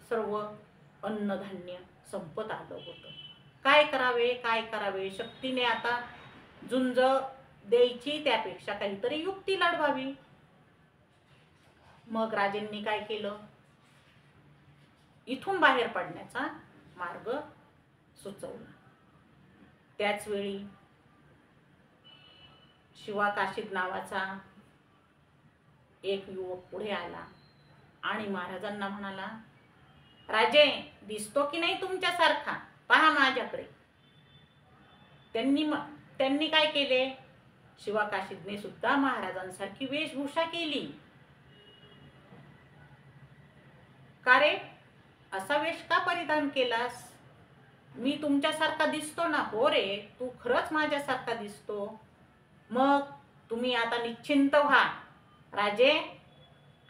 सर्व अन्नधान्य संपत आलं होतं. काय करावे, शक्तीने आता झुंज द्यायची त्यापेक्षा काहीतरी युक्ती लढवावी. मग राजेंनी काय केलं, इथून बाहेर पडण्याचा मार्ग सुचवला. त्याच वेळी शिवा काशीद नावाचा एक युवक पुढे आला आणि महाराजांना म्हणाला, राजे, दिसतो की नाही तुमच्यासारखा, पहा माझ्याकडे. त्यांनी काय केले, शिवा काशीदने सुद्धा महाराजांसारखी वेशभूषा केली. का रे, असा वेश का परिधान केलास? मी तुमच्यासारखा दिसतो ना? हो रे, तू खरंच माझ्यासारखा दिसतो. मग तुम्ही आता निश्चिंत व्हा राजे,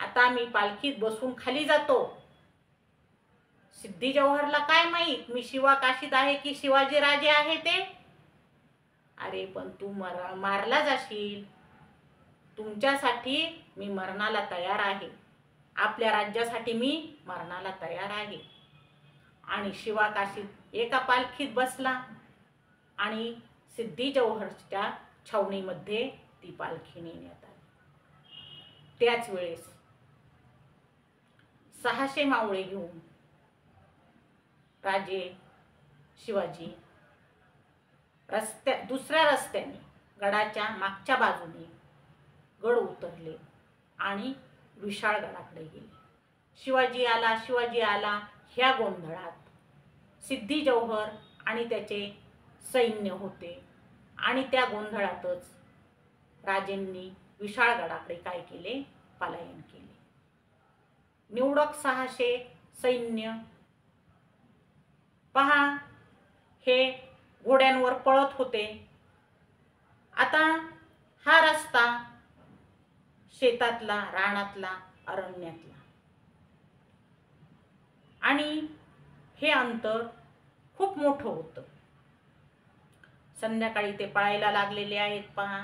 आता मी पालखीत बसून खाली जातो. सिद्धी जौहरला काय माहीत मी शिवा काशीद आहे की शिवाजी राजे आहे ते. अरे पण तू मारला जाशील. तुमच्यासाठी मी मरणाला तयार आहे. आपल्या राज्यासाठी मी मरणाला तयार आहे. आणि शिवा काशीद एका पालखीत बसला आणि सिद्धी जौहरच्या छावणीमध्ये ती पालखी नेण्यात आली. त्याच वेळेस 600 मावळे घेऊन राजे शिवाजी दुसऱ्या रस्त्याने गडाच्या मागच्या बाजूने गड उतरले आणि विशाळगडाकडे गेले. शिवाजी आला ह्या गोंधळात सिद्धी जौहर आणि त्याचे सैन्य होते आणि त्या गोंधळातच राजेंनी विशाळगडाकडे काय केले, पलायन केले. निवडक 600 सैन्य पहा, हे घोड्यांवर पळत होते. आता हा रस्ता शेतातला, रानातला, अरण्यातला आणि हे अंतर खूप मोठं होतं. संध्याकाळी ते पळायला लागलेले आहेत पहा.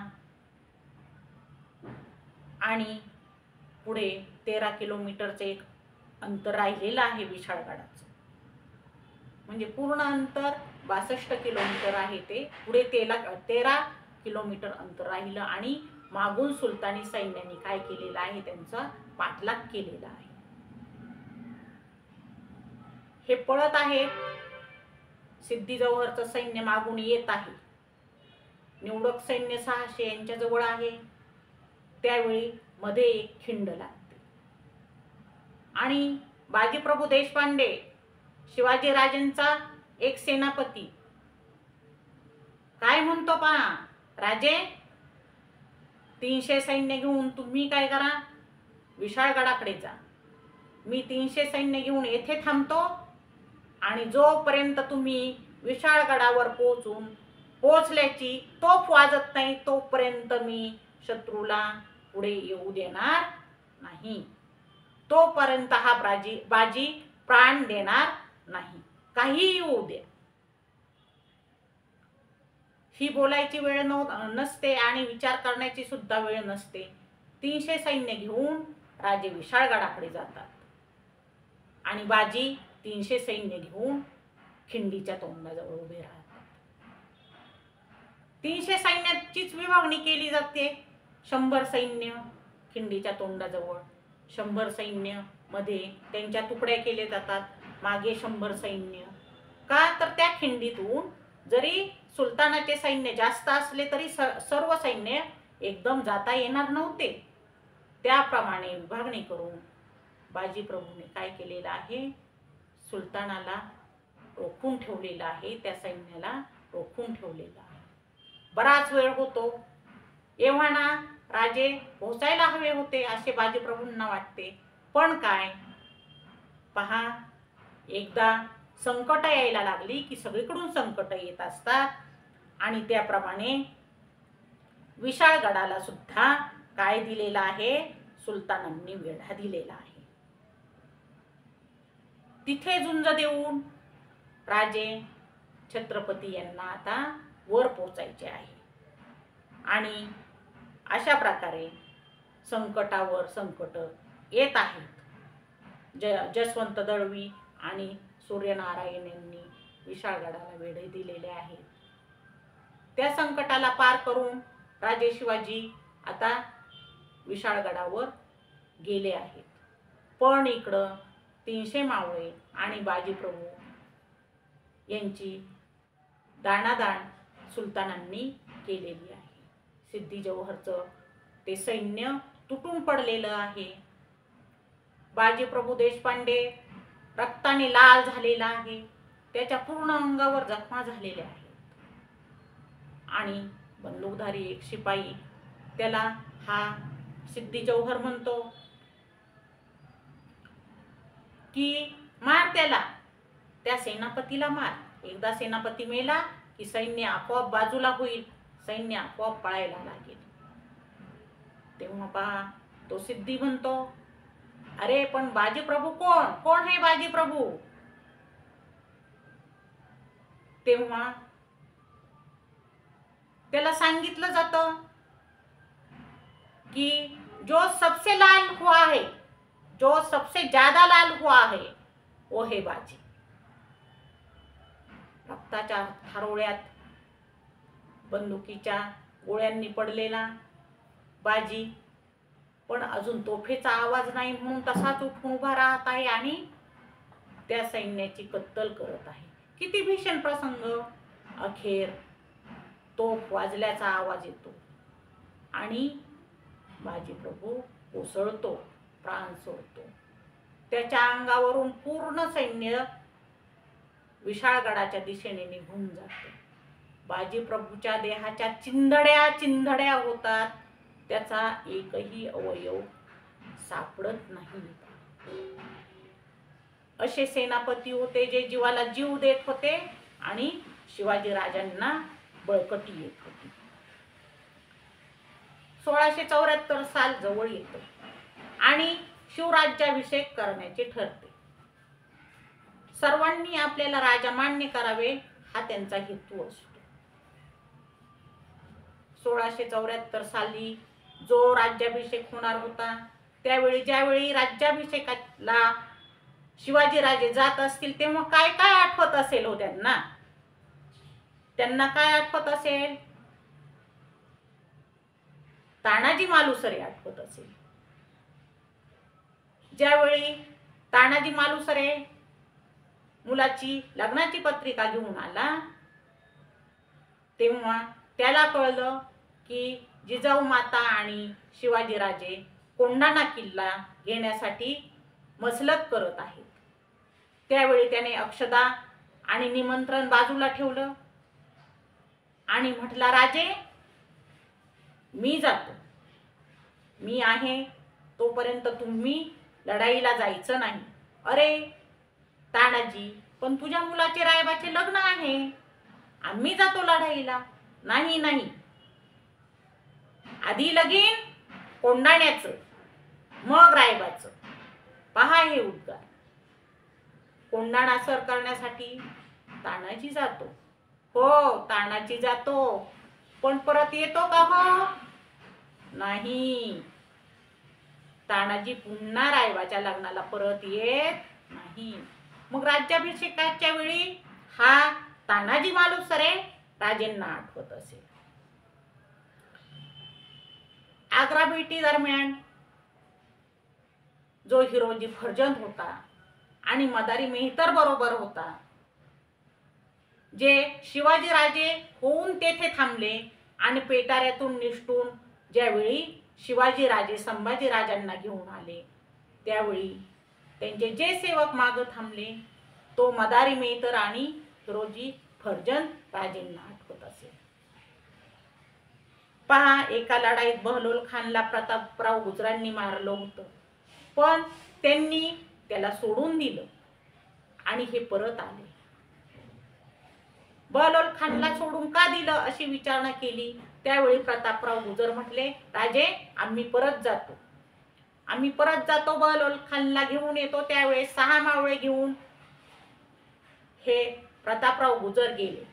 आणि पुढे 13 किलोमीटरचे एक अंतर राहिलेलं आहे विशाळगडाचं. म्हणजे पूर्ण अंतर 62 किलोमीटर आहे ते. पुढे 13 किलोमीटर अंतर राहिलं आणि मागून सुलतानी सैन्याने काय केलेलं आहे, त्यांचा पाठलाग केलेला आहे. हे पळत आहेत. सिद्धी जौहरचं सैन्य मागून येत आहे. निवडक सैन्य 600 यांच्या जवळ आहे. त्यावेळी मध्ये एक खिंड लागते आणि बाजीप्रभू देशपांडे, शिवाजी राजांचा एक सेनापती, काय म्हणतो पहा, राजे 300 सैन्य घेऊन तुम्ही काय करा, विशाळगडाकडे जा. मी 300 सैन्य घेऊन येथे थांबतो आणि जोपर्यंत तुम्ही विशाळगडावर पोहोचल्याची तोफ वाजत नाही तोपर्यंत मी शत्रूला पुढे येऊ देणार नाही. तोपर्यंत हा बाजी प्राण देणार नाही, काही येऊ दे. ही बोलायची वेळ नसते आणि विचार करण्याची सुद्धा वेळ नसते. 300 सैन्य घेऊन राजे विशाळगडाकडे जातात आणि बाजी 300 सैन्य घेऊन खिंडीच्या तोंडाजवळ उभे राहतात. 300 सैन्याचीच विभागणी केली जाते. 100 सैन्य खिंडीच्या तोंडाजवळ, 100 सैन्य मध्ये त्यांच्या तुकड्या केले जातात. मागे 100 सैन्य. का तर त्या खिंडीतून जरी सुलतानाचे सैन्य जास्त असले तरी सर्व सैन्य एकदम जाता येणार नव्हते. त्याप्रमाणे विभागणी करून बाजीप्रभूने काय केलेलं आहे, सुलतानाला रोखून ठेवलेलं आहे, त्या सैन्याला रोखून ठेवलेलं आहे. बराच वेळ होतो. एव्हाना राजे पोहोचायला हवे होते असे बाजीप्रभूंना वाटते. पण काय पहा, एकदा संकट यायला लागली की सगळीकडून संकट येत असतात आणि त्याप्रमाणे विशाळगडाला सुद्धा काय दिलेला आहे, सुलतानांनी वेढा दिलेला आहे. तिथे झुंज देऊन राजे छत्रपती यांना आता वर पोचायचे आहे. आणि अशा प्रकारे संकटावर संकट येत आहेत. जसवंत दळवी आणि सूर्यनारायण यांनी विशाळगडाला वेढे दिलेले आहेत. त्या संकटाला पार करून राजे शिवाजी आता विशाळगडावर गेले आहेत. पण इकडं 300 मावळे आणि बाजीप्रभू यांची दाणादाण सुलतानांनी केलेली आहे. सिद्धी जौहरचं ते सैन्य तुटून पडलेलं आहे. बाजीप्रभू देशपांडे रक्ताने लाल झालेला आहे. त्याच्या पूर्ण अंगावर जखमा झालेल्या आहेत. आणि बंदूकधारी एक शिपाई त्याला हा सिद्धी जौहर म्हणतो की मार त्याला, त्या सेनापतीला मार. एकदा सेनापती मेला की सैन्य आपोआप बाजूला होईल, सैन्य आपोआप पळायला लागेल. तेव्हा पहा तो सिद्धी म्हणतो, अरे पण बाजीप्रभू कोण? कोण हे बाजीप्रभू? तेव्हा त्याला सांगितलं जातं कि जो सबसे लाल हुआ है, जो सबसे ज्यादा लाल हुआ है वो है बाजी. रक्ताच्या थारोळ्यात बंदुकीच्या गोळ्यांनी पडलेला बाजी पण अजून तोफेचा आवाज नाही म्हणून तसाच उठून उभा राहत आहे आणि त्या सैन्याची कत्तल करत आहे. किती भीषण प्रसंग. अखेर तोफ वाजल्याचा आवाज येतो आणि बाजीप्रभू कोसळतो, प्राण सोडतो. त्याच्या अंगावरून पूर्ण सैन्य विशाळगडाच्या दिशेने निघून जाते. बाजीप्रभूच्या देहाच्या चिंधड्या चिंधड्या होतात. त्याचा एकही अवयव सापडत नाही. असे सेनापती होते जे जीवाला जीव देत होते आणि शिवाजी राजांना बळकटी येत होती. 1674 साल जवळ येतो आणि शिवराज्याभिषेक करण्याचे ठरते. सर्वांनी आपल्याला राजा मान्य करावे हा त्यांचा हेतू असतो. 1674 साली जो राज्याभिषेक होणार होता त्यावेळी ज्यावेळी राज्याभिषेकाला शिवाजी राजे जात असतील तेव्हा काय काय आठवत असेल हो त्यांना? त्यांना काय आठवत असेल? तानाजी मालुसरे आठवत असेल. ज्यावेळी तानाजी मालुसरे मुलाची लग्नाची पत्रिका घेऊन आला तेव्हा त्याला कळलं की जिजाऊ माता आणि शिवाजी राजे कोंढाणा किल्ला घेण्यासाठी मसलत करत आहेत. त्यावेळी त्याने अक्षदा आणि निमंत्रण बाजूला ठेवलं आणि म्हटला, राजे मी जातो, मी आहे तोपर्यंत तुम्ही लढाईला जायचं नाही. अरे तानाजी, पण तुझ्या मुलाचे रायबाचे लग्न आहे, आम्ही जातो लढाईला. नाही नाही, आधी लगीन कोंढाण्याचं मग रायबाचं. पहा हे उद्गार. कोंढाणा सर करण्यासाठी तानाजी जातो. हो तानाजी जातो, पण परत येतो का हो? नाही, तानाजी पुन्हा रायबाच्या लग्नाला परत येत नाही. मग राज्याभिषेकाच्या वेळी हा तानाजी मालुसरे राजेंना आठवत असेल. आग्रा भेटी दरम्यान जो हिरोजी फर्जंद होता आणि मदारी मेहतर बरोबर होता, जे शिवाजी राजे होऊन तेथे थांबले आणि पेटाऱ्यातून निसटून ज्यावेळी शिवाजी राजे संभाजी राजांना घेऊन आले त्यावेळी त्यांचे जे सेवक मागे थांबले तो मदारी मेहतर आणि हिरोजी फर्जंद राजेंना आठवत असेल. पहा, एका लढाईत बहलोल खानला प्रतापराव गुजरांनी मारलं होतं, पण त्यांनी त्याला सोडून दिलं आणि हे परत आले. बहलोल खानला सोडून का दिलं अशी विचारणा केली. त्यावेळी प्रतापराव गुजर म्हटले, राजे आम्ही परत जातो, आम्ही परत जातो, बहलोल खानला घेऊन येतो. त्यावेळी 6 मावळे घेऊन हे प्रतापराव गुजर गेले,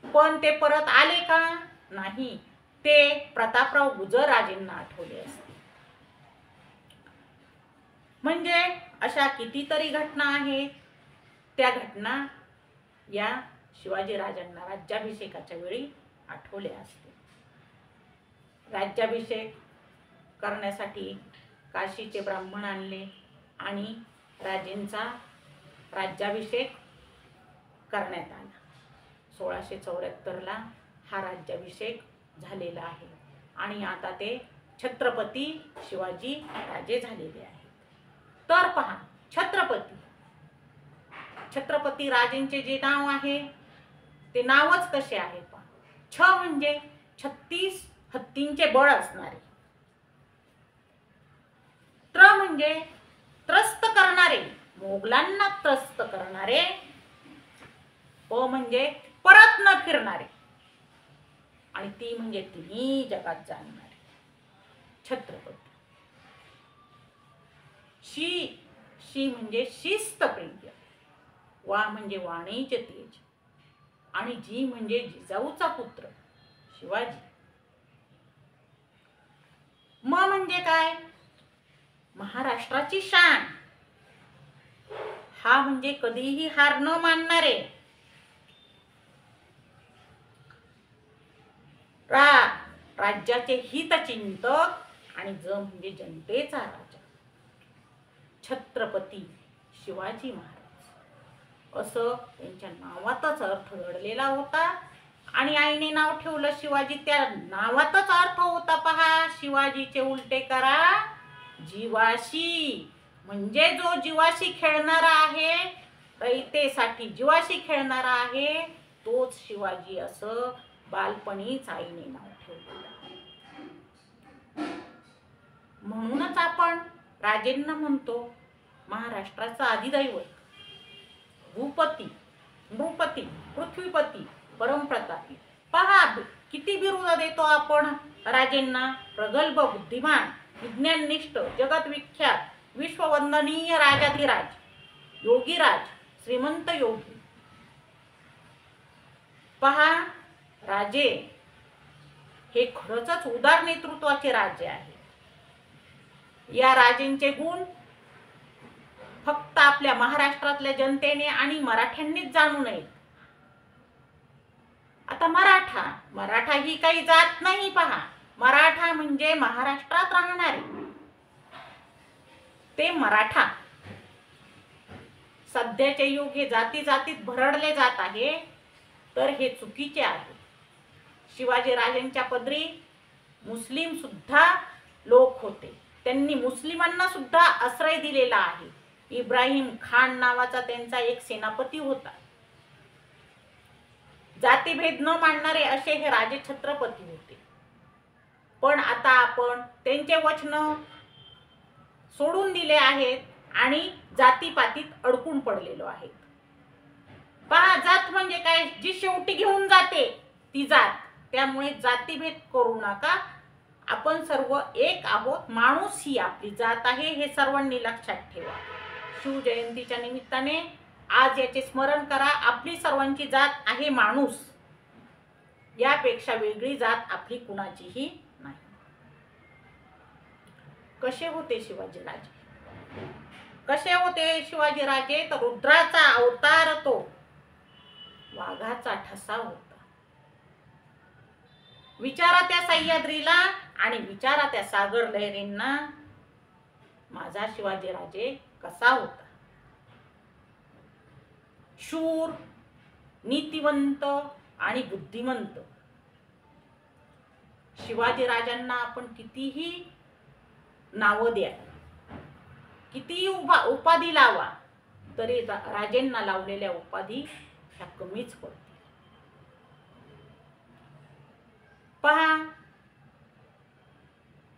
पण ते परत आले का? नाही, ते प्रतापराव गुजर राजेंना आठवले असते. म्हणजे अशा कितीतरी घटना आहेत. त्या घटना या शिवाजी राजांना राज्याभिषेकाच्या वेळी आठवल्या असते. राज्याभिषेक करण्यासाठी काशीचे ब्राह्मण आणले आणि राजेंचा राज्याभिषेक करण्यात आला. 1674 ला हा राज्याभिषेक झालेला आहे. आणि आता ते छत्रपती शिवाजी राजे झालेले आहेत. तर पहा, छत्रपती राजेंचे जे नाव आहे ते नावच कसे आहे पहा. छ म्हणजे 36 हत्तींचे बळ असणारे, त्र म्हणजे त्रस्त करणारे, मोगलांना त्रस्त करणारे, प म्हणजे परत न फिरणारे, आणि ती म्हणजे तिन्ही जगात जाणणारे छत्रपती. शी म्हणजे शिस्तप्रिय, वा म्हणजे वाणीचे तेज, आणि जी म्हणजे जिजाऊचा पुत्र शिवाजी. म म्हणजे काय? महाराष्ट्राची शान. हा म्हणजे कधीही हार न मानणारे. राज्याचे हितचिंतक, आणि ज म्हणजे जनतेचा राजा छत्रपती शिवाजी महाराज, असं त्यांच्या नावातच अर्थ दडलेला होता. आणि आईने नाव ठेवलं शिवाजी, त्या नावातच अर्थ होता पहा, शिवाजीचे उलटे करा जीवाशी. म्हणजे जो जीवाशी खेळणारा आहे, रयतेसाठी जीवाशी खेळणारा आहे, तोच शिवाजी, असं बालपणीच आईने नाव ठेवलेलं आहे. म्हणूनच आपण राजेंना म्हणतो महाराष्ट्राचा अधिदैवत, भूपती, नृपती, पृथ्वीपती, परमप्रतापी. पहा किती बिरुद देतो आपण राजेंना. प्रगल्भ, बुद्धिमान, विज्ञाननिष्ठ, जगतविख्यात, विश्ववंदनीय राजाधिराज, योगीराज, श्रीमंत योगी. पहा, राजे हे खरंच उदार नेतृत्वाचे राजे आहे. या राजेंचे गुण फक्त आपल्या महाराष्ट्रातल्या जनतेने आणि मराठ्यांनीच जाणू नये. आता मराठा ही काही जात नाही पहा. मराठा म्हणजे महाराष्ट्रात राहणारे ते मराठा. सध्याचे युग हे जाती जातीत भरडले जात आहे, तर हे चुकीचे आहे. शिवाजी राजांच्या पदरी मुस्लिम सुद्धा लोक होते. त्यांनी मुस्लिमांना सुद्धा आश्रय दिलेला आहे. इब्राहिम खान नावाचा त्यांचा एक सेनापती होता. जातीभेद न मानणारे असे हे राजे छत्रपती होते. पण आता आपण त्यांचे वचन सोडून दिले आहेत आणि जातीपातीत अडकून पडलेलो आहेत. पहा, जात म्हणजे काय? जी शेवटी घेऊन जाते ती जात. त्यामुळे जातीभेद करू नका. आपण सर्व एक आहोत. माणूस ही आपली जात आहे, हे सर्वांनी लक्षात ठेवा. शिवजयंतीच्या निमित्ताने आज याचे स्मरण करा. आपली सर्वांची जात आहे माणूस. यापेक्षा वेगळी जात आपली कुणाचीही नाही. कसे होते शिवाजीराजे? तर रुद्राचा अवतार तो वाघाचा ठसा होता. विचारा त्या सह्याद्रीला आणि विचारा त्या सागर लहरींना, माझा शिवाजीराजे कसा होता. शूर, नीतिवंत आणि बुद्धिमंत. शिवाजीराजांना आपण कितीही नावं द्या, कितीही उपाधी लावा, तरी राजेंना लावलेल्या उपाधी ह्या कमीच पडतील. पहा,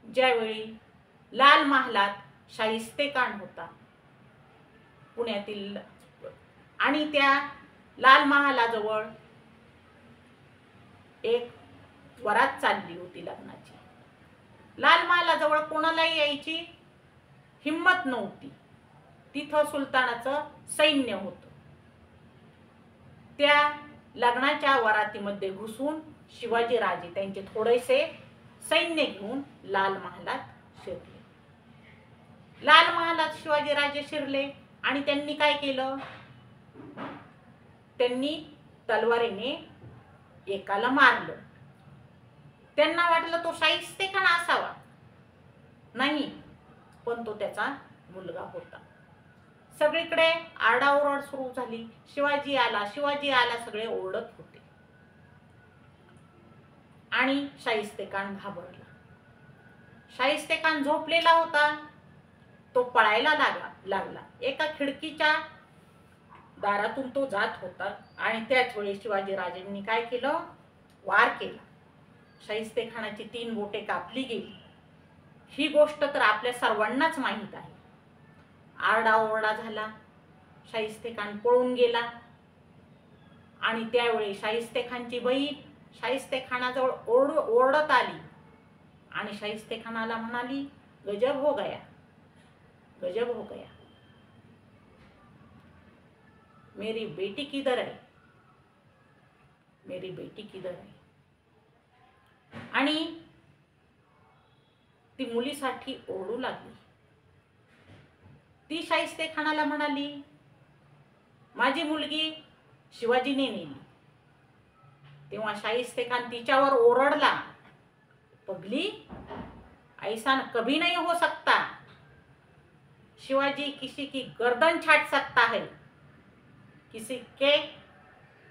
ज्यावेळी लाल महालात शाहिस्तेखान होता पुण्यातील, आणि त्या लाल महालाजवळ एक वरात चालली होती लग्नाची. लाल महालाजवळ कोणालाही यायची हिम्मत नव्हती. तिथं सुलतानाचं सैन्य होतं. त्या लग्नाच्या वरातीमध्ये घुसून शिवाजीराजे त्यांचे थोडेसे सैन्य घेऊन लाल महालात शिरले. लाल महालात शिवाजीराजे शिरले आणि त्यांनी काय केलं? त्यांनी तलवारीने एकाला मारलं. त्यांना वाटलं तो शाहिस्तेखान असावा. नाही, पण तो त्याचा मुलगा होता. सगळीकडे आरडाओरड सुरू झाली. शिवाजी आला, शिवाजी आला, सगळे ओरडत होते. आणि शाहिस्तेखान घाबरला. शाहिस्तेखान झोपलेला होता. तो पळायला लागला. एका खिडकीच्या दारातून तो जात होता आणि त्याच वेळी शिवाजीराजांनी काय केलं? वार केला. शाहिस्तेखानाची 3 बोटे कापली गेली. ही गोष्ट तर आपल्या सर्वांनाच माहीत आहे. आरडाओरडा झाला. शाहिस्तेखान पळून गेला आणि त्यावेळी शाहिस्तेखानची बहीण शाहिस्तेखानाजवळ ओरडत आली आणि शाहिस्तेखानाला म्हणाली, गजब हो गया, गजब हो गया. मेरी बेटी किधर है, मेरी बेटी किधर है. आणि ती मुलीसाठी ओरडू लागली. ती शाहिस्तेखानाला म्हणाली, माझी मुलगी शिवाजीने नेली. तेव्हा शाहिस्तेखान तिच्यावर ओरडला, पगली, ऐसा कभी नहीं हो सकता. शिवाजी किसी की गर्दन छाट सकता है, किसी के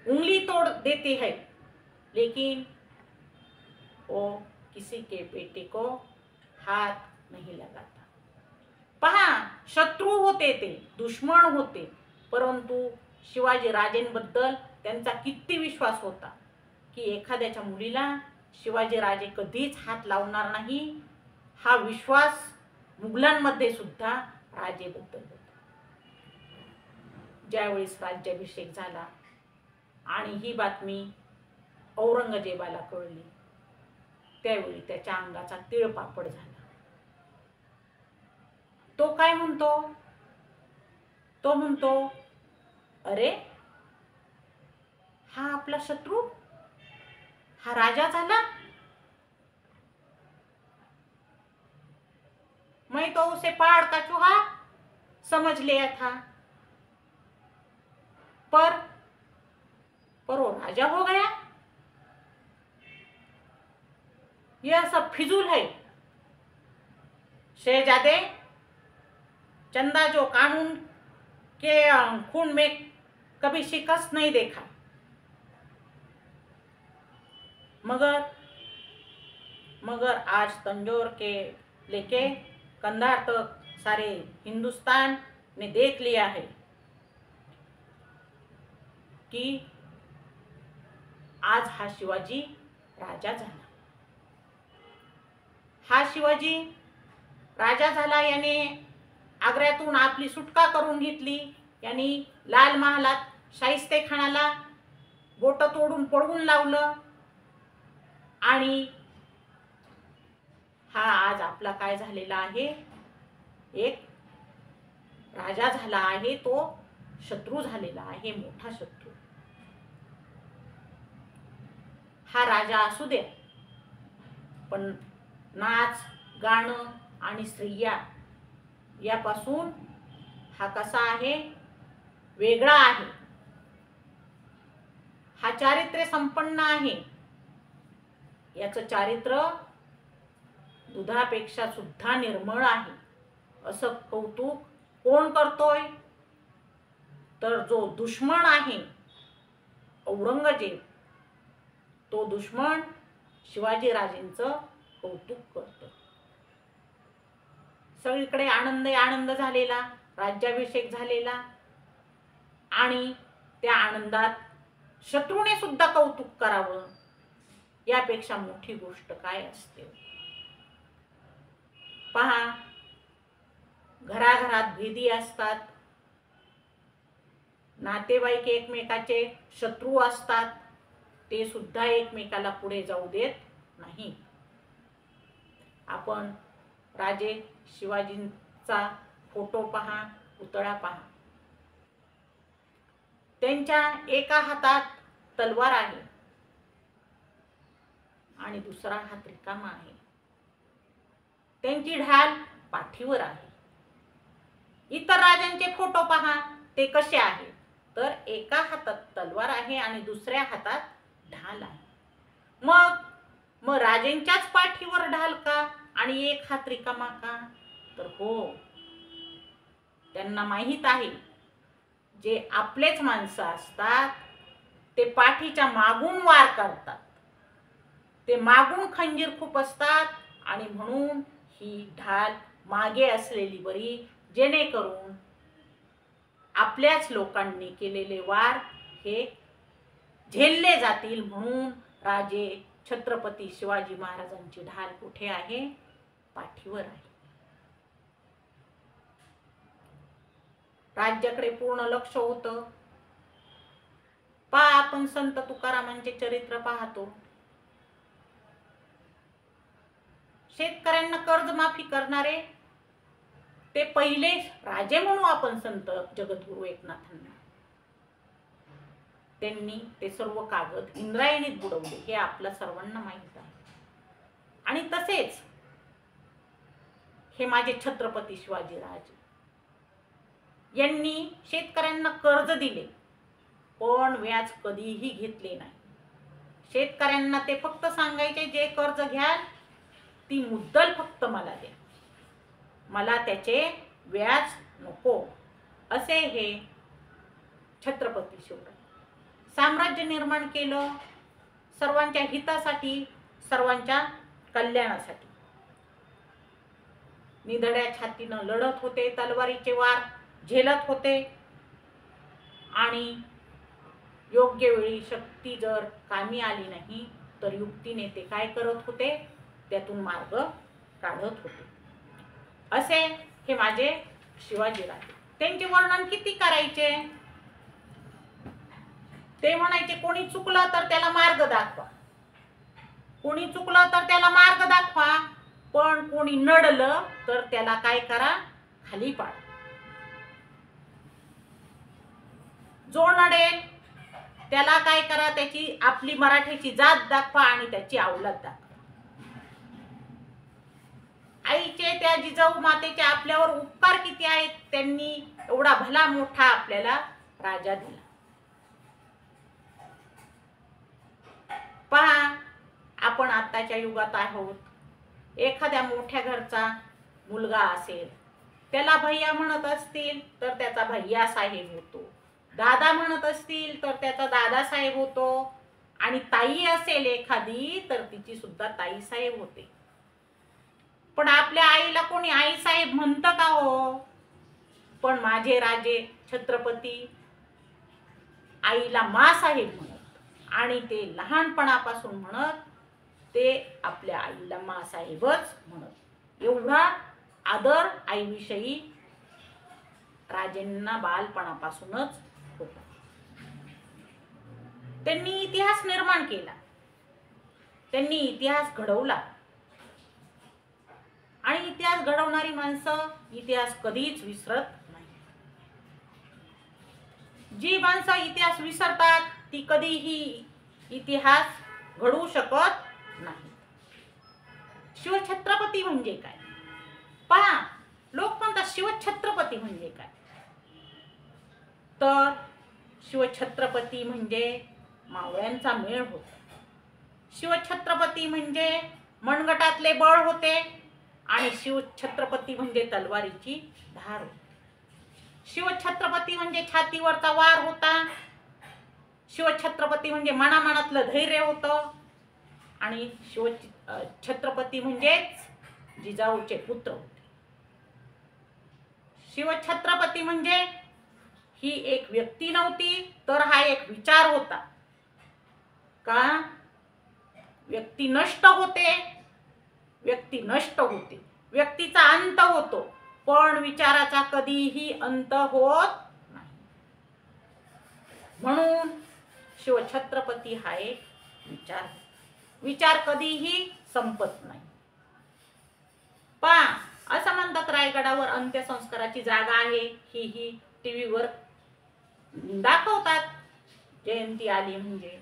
उंगली तोड़ देती है, लेकिन वो किसी के बेटे को हाथ नहीं लगाता. पहा, शत्रू होते ते, दुश्मन होते, परंतु शिवाजी राजेंबद्दल त्यांचा किती विश्वास होता की एखाद्याच्या मुलीला शिवाजी राजे कधीच हात लावणार नाही. हा विश्वास मुघलांमध्ये सुद्धा राजेबद्दल होता. ज्यावेळेस राज्याभिषेक झाला आणि ही बातमी औरंगजेबाला कळली, त्यावेळी त्याच्या अंगाचा तिळपापड झाला. तो काय म्हणतो? तो म्हणतो, अरे, हा आपला शत्रू, हा राजा झाला. मैं तो उसे पहाड़ का चूहा समझ लिया था, पर वो राजा हो गया. यह सब फिजूल है. शहजादे, चंदा जो कानून के खून में कभी शिकस्त नहीं देखा, मगर आज तंजौर के लेके कंधार तक सारे हिंदुस्तान ने देख लिया है कि आज हा शिवाजी राजा झाला. हा शिवाजी राजा झाला, याने आग्र्यातून आपली सुटका करून घेतली. यांनी लाल महालात शाहिस्तेखानाला बोट तोडून पळवून लावलं आणि हा आज आपला काय झालेला आहे? एक राजा झाला आहे, तो शत्रू झालेला आहे, मोठा शत्रू. हा राजा असू दे, पण नाच, गाणं आणि स्त्रिया यापासून हा कसा आहे? वेगळा आहे. हा चारित्र्य संपन्न आहे. याचं चारित्र्य दुधापेक्षा सुद्धा निर्मळ आहे. असं कौतुक कोण करतोय? तर जो दुश्मन आहे औरंगजेब, तो दुश्मन शिवाजी राजेंचं कौतुक करतो. सगळीकडे आनंद झालेला, राज्याभिषेक झालेला आणि त्या आनंदात शत्रूने सुद्धा कौतुक करावं, यापेक्षा मोठी गोष्ट काय असते? पहा, घराघरात भेदी असतात, नातेवाईक एकमेकाचे शत्रू असतात, ते सुद्धा एकमेकाला पुढे जाऊ देत नाही. आपण राजे शिवाजींचा फोटो पहा, पुतळा पहा. त्यांच्या एका हातात तलवार आहे आणि दुसरा हात रिकामा आहे. त्यांची ढाल पाठीवर आहे. इतर राजांचे फोटो पहा, ते कसे आहेत? तर एका हातात तलवार आहे आणि दुसऱ्या हातात ढाल आहे. मग राजांच्याच पाठीवर ढाल का आणि एक हात रिकामा का? तर हो, त्यांना माहित आहे, जे आपलेच माणसं असतात ते पाठीच्या मागून वार करतात. ते मागून खंजीर खूप असतात आणि म्हणून ही ढाल मागे असलेली बरी, जेणेकरून आपल्याच लोकांनी केलेले वार हे झेलले जातील. म्हणून राजे छत्रपती शिवाजी महाराजांची ढाल कुठे आहे? पाठीवर आहे. राज्याकडे पूर्ण लक्ष होतं. पहा, आपण संत तुकारामांचे चरित्र पाहतो. शेतकऱ्यांना कर्जमाफी करणारे ते पहिले राजे म्हणू आपण संत जगद्गुरु एकनाथांना. त्यांनी ते सर्व कागद इंद्रायणीत बुडवले, हे आपल्या सर्वांना माहित आहे. आणि तसेच हे माझे छत्रपती शिवाजीराजे यांनी शेतकऱ्यांना कर्ज दिले, पण व्याज कधीही घेतले नाही. शेतकऱ्यांना ते फक्त सांगायचे, जे कर्ज घ्याल ती मुद्दल फक्त मला द्या, मला त्याचे व्याज नको. असे हे छत्रपती शिवराय साम्राज्य निर्माण केलं, सर्वांच्या हितासाठी, सर्वांच्या कल्याणासाठी. निधड्या छातीनं लढत होते, तलवारीचे वार झेलत होते. आणि योग्य वेळी शक्ती जर कामी आली नाही तर युक्तीने ते काय करत होते? त्यातून मार्ग काढत होते. असे हे माझे शिवाजीराजे. त्यांचे वर्णन किती करायचे? ते म्हणायचे, कोणी चुकलं तर त्याला मार्ग दाखवा, कोणी चुकलं तर त्याला मार्ग दाखवा, पण कोणी नडलं तर त्याला काय करा? खाली पाडा. जो नडेल त्याला काय करा? त्याची आपली मराठ्याची जात दाखवा आणि त्याची अवलाद दाखवा. आईचे, त्या जिजाऊ मातेचे आपल्यावर उपकार किती आहेत? त्यांनी एवढा भला मोठा आपल्याला राजा दिला. पहा, आपण आताच्या युगात आहोत. एखाद्या मोठ्या घरचा मुलगा असेल, त्याला भैया म्हणत असतील तर त्याचा भैया साहेब होतो, दादा म्हणत असतील तर त्याचा दादा साहेब होतो, आणि ताई असेल एखादी तर तिची सुद्धा ताई साहेब होते. पण आपल्या आईला कोणी आई साहेब म्हणतं का हो? पण माझे राजे छत्रपती आईला मा साहेब म्हणत, आणि ते लहानपणापासून म्हणत, ते आपल्या आईला मा साहेबच म्हणत. एवढा आदर आईविषयी राजेंना बालपणापासूनच होता. त्यांनी इतिहास निर्माण केला, त्यांनी इतिहास घडवला. आणि इतिहास घडवणारी माणसं इतिहास कधीच विसरत नाही. जी माणसं इतिहास विसरतात ती कधीही इतिहास घडवू शकत नाही. शिवछत्रपती म्हणजे काय? पहा, लोक म्हणतात शिवछत्रपती म्हणजे काय? तर शिवछत्रपती म्हणजे मावळ्यांचा मेळ होता. शिवछत्रपती म्हणजे मनगटातले बळ होते, आणि शिवछत्रपती म्हणजे तलवारीची धार होती. शिवछत्रपती म्हणजे छातीवरचा वार होता. शिवछत्रपती म्हणजे मनामनातलं धैर्य होतं. आणि छत्रपती म्हणजेच जिजाऊचे पुत्र होते. शिवछत्रपती म्हणजे ही एक व्यक्ती नव्हती, तर हा एक विचार होता. का? व्यक्ती नष्ट होते, व्यक्ती नष्ट होते, व्यक्तीचा अंत होतो, पण विचाराचा कधीही अंत होत नाही. म्हणून शिवछत्रपती हा एक विचार, विचार कधीही संपत नाही. पहा, असं म्हणतात रायगडावर अंत्यसंस्काराची जागा आहे, ही टीव्हीवर दाखवतात. जयंती आली म्हणजे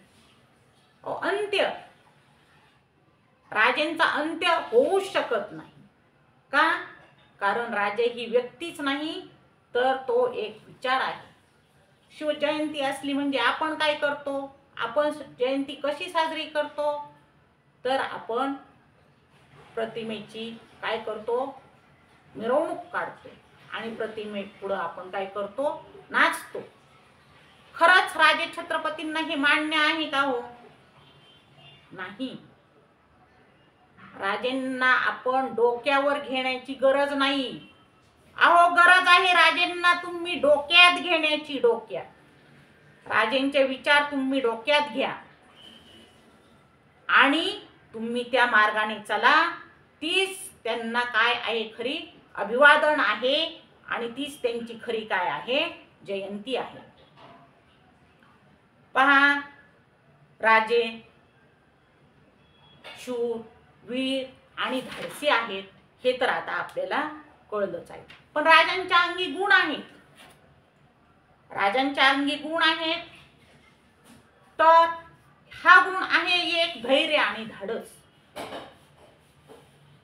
अंत्य, राजेंचा अंत्य होऊ शकत नाही. का? कारण राजे ही व्यक्तीच नाही, तर तो एक विचार आहे. शिवजयंती असली म्हणजे आपण काय करतो? आपण जयंती कशी साजरी करतो? तर आपण प्रतिमेची काय करतो? मिरवणूक काढतो, आणि प्रतिमे पुढे आपण काय करतो? नाचतो. खरंच राजे छत्रपतींना हे मान्य आहे का हो? नाही. राजेंना आपण डोक्यावर घेण्याची गरज नाही. अहो, गरज आहे राजेंना तुम्ही डोक्यात घेण्याची. डोक्यात राजेंचे विचार तुम्ही डोक्यात घ्या आणि तुम्ही त्या मार्गाने चला. तीच त्यांना काय आहे, खरी अभिवादन आहे आणि तीच त्यांची खरी काय आहे, जयंती आहे. पहा, राजे शूर, वीर आणि धाडसी आहेत हे तर आता आपल्याला कळलंच आहे. पण राजांच्या अंगी गुण आहेत. राजांच्या अंगी गुण आहेत. तर हा गुण आहे एक धैर्य आणि धाडस.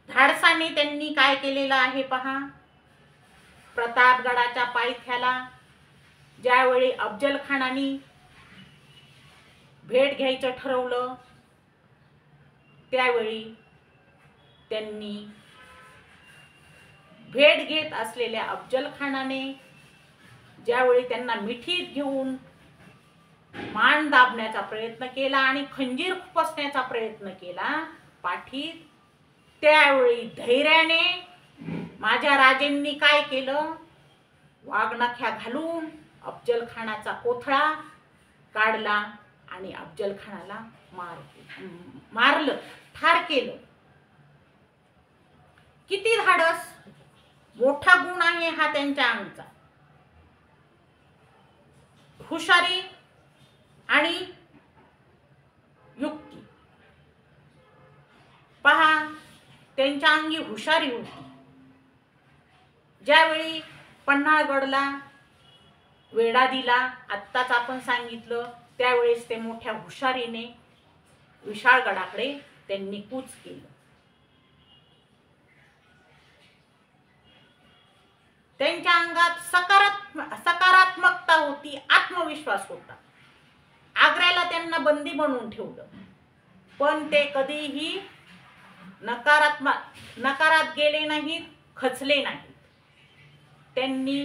धाडसाने त्यांनी काय केलेलं आहे पहा. प्रतापगडाच्या पायथ्याला ज्यावेळी अफजल खानाने भेट घ्यायचं ठरवलं, त्यावेळी त्यांनी भेट घेत असलेल्या अफजल खानाने ज्यावेळी त्यांना मिठीत घेऊन मान दाबण्याचा प्रयत्न केला आणि खंजीर खुपसण्याचा प्रयत्न केला पाठीत, त्यावेळी धैर्याने माझ्या राजेंनी काय केलं, वाघनख्या घालून अफजल खानाचा कोथळा काढला आणि अफजल खानाला मारलं, ठार केलं. किती धाडस, मोठा गुण आहे हा त्यांच्या अंगचा. हुशारी आणि युक्ती. पहा, त्यांच्या अंगी हुशारी होती. ज्यावेळी पन्हाळगडला वेढा दिला, आत्ताच आपण सांगितलं, त्यावेळेस ते मोठ्या हुशारीने विशाळगडाकडे त्यांनी कूच केलं. त्यांच्या अंगात सकारात्मकता होती, आत्मविश्वास होता. आग्र्याला त्यांना बंदी बनवून ठेवलं, पण ते कधीही नकारात गेले नाहीत, खचले नाहीत. त्यांनी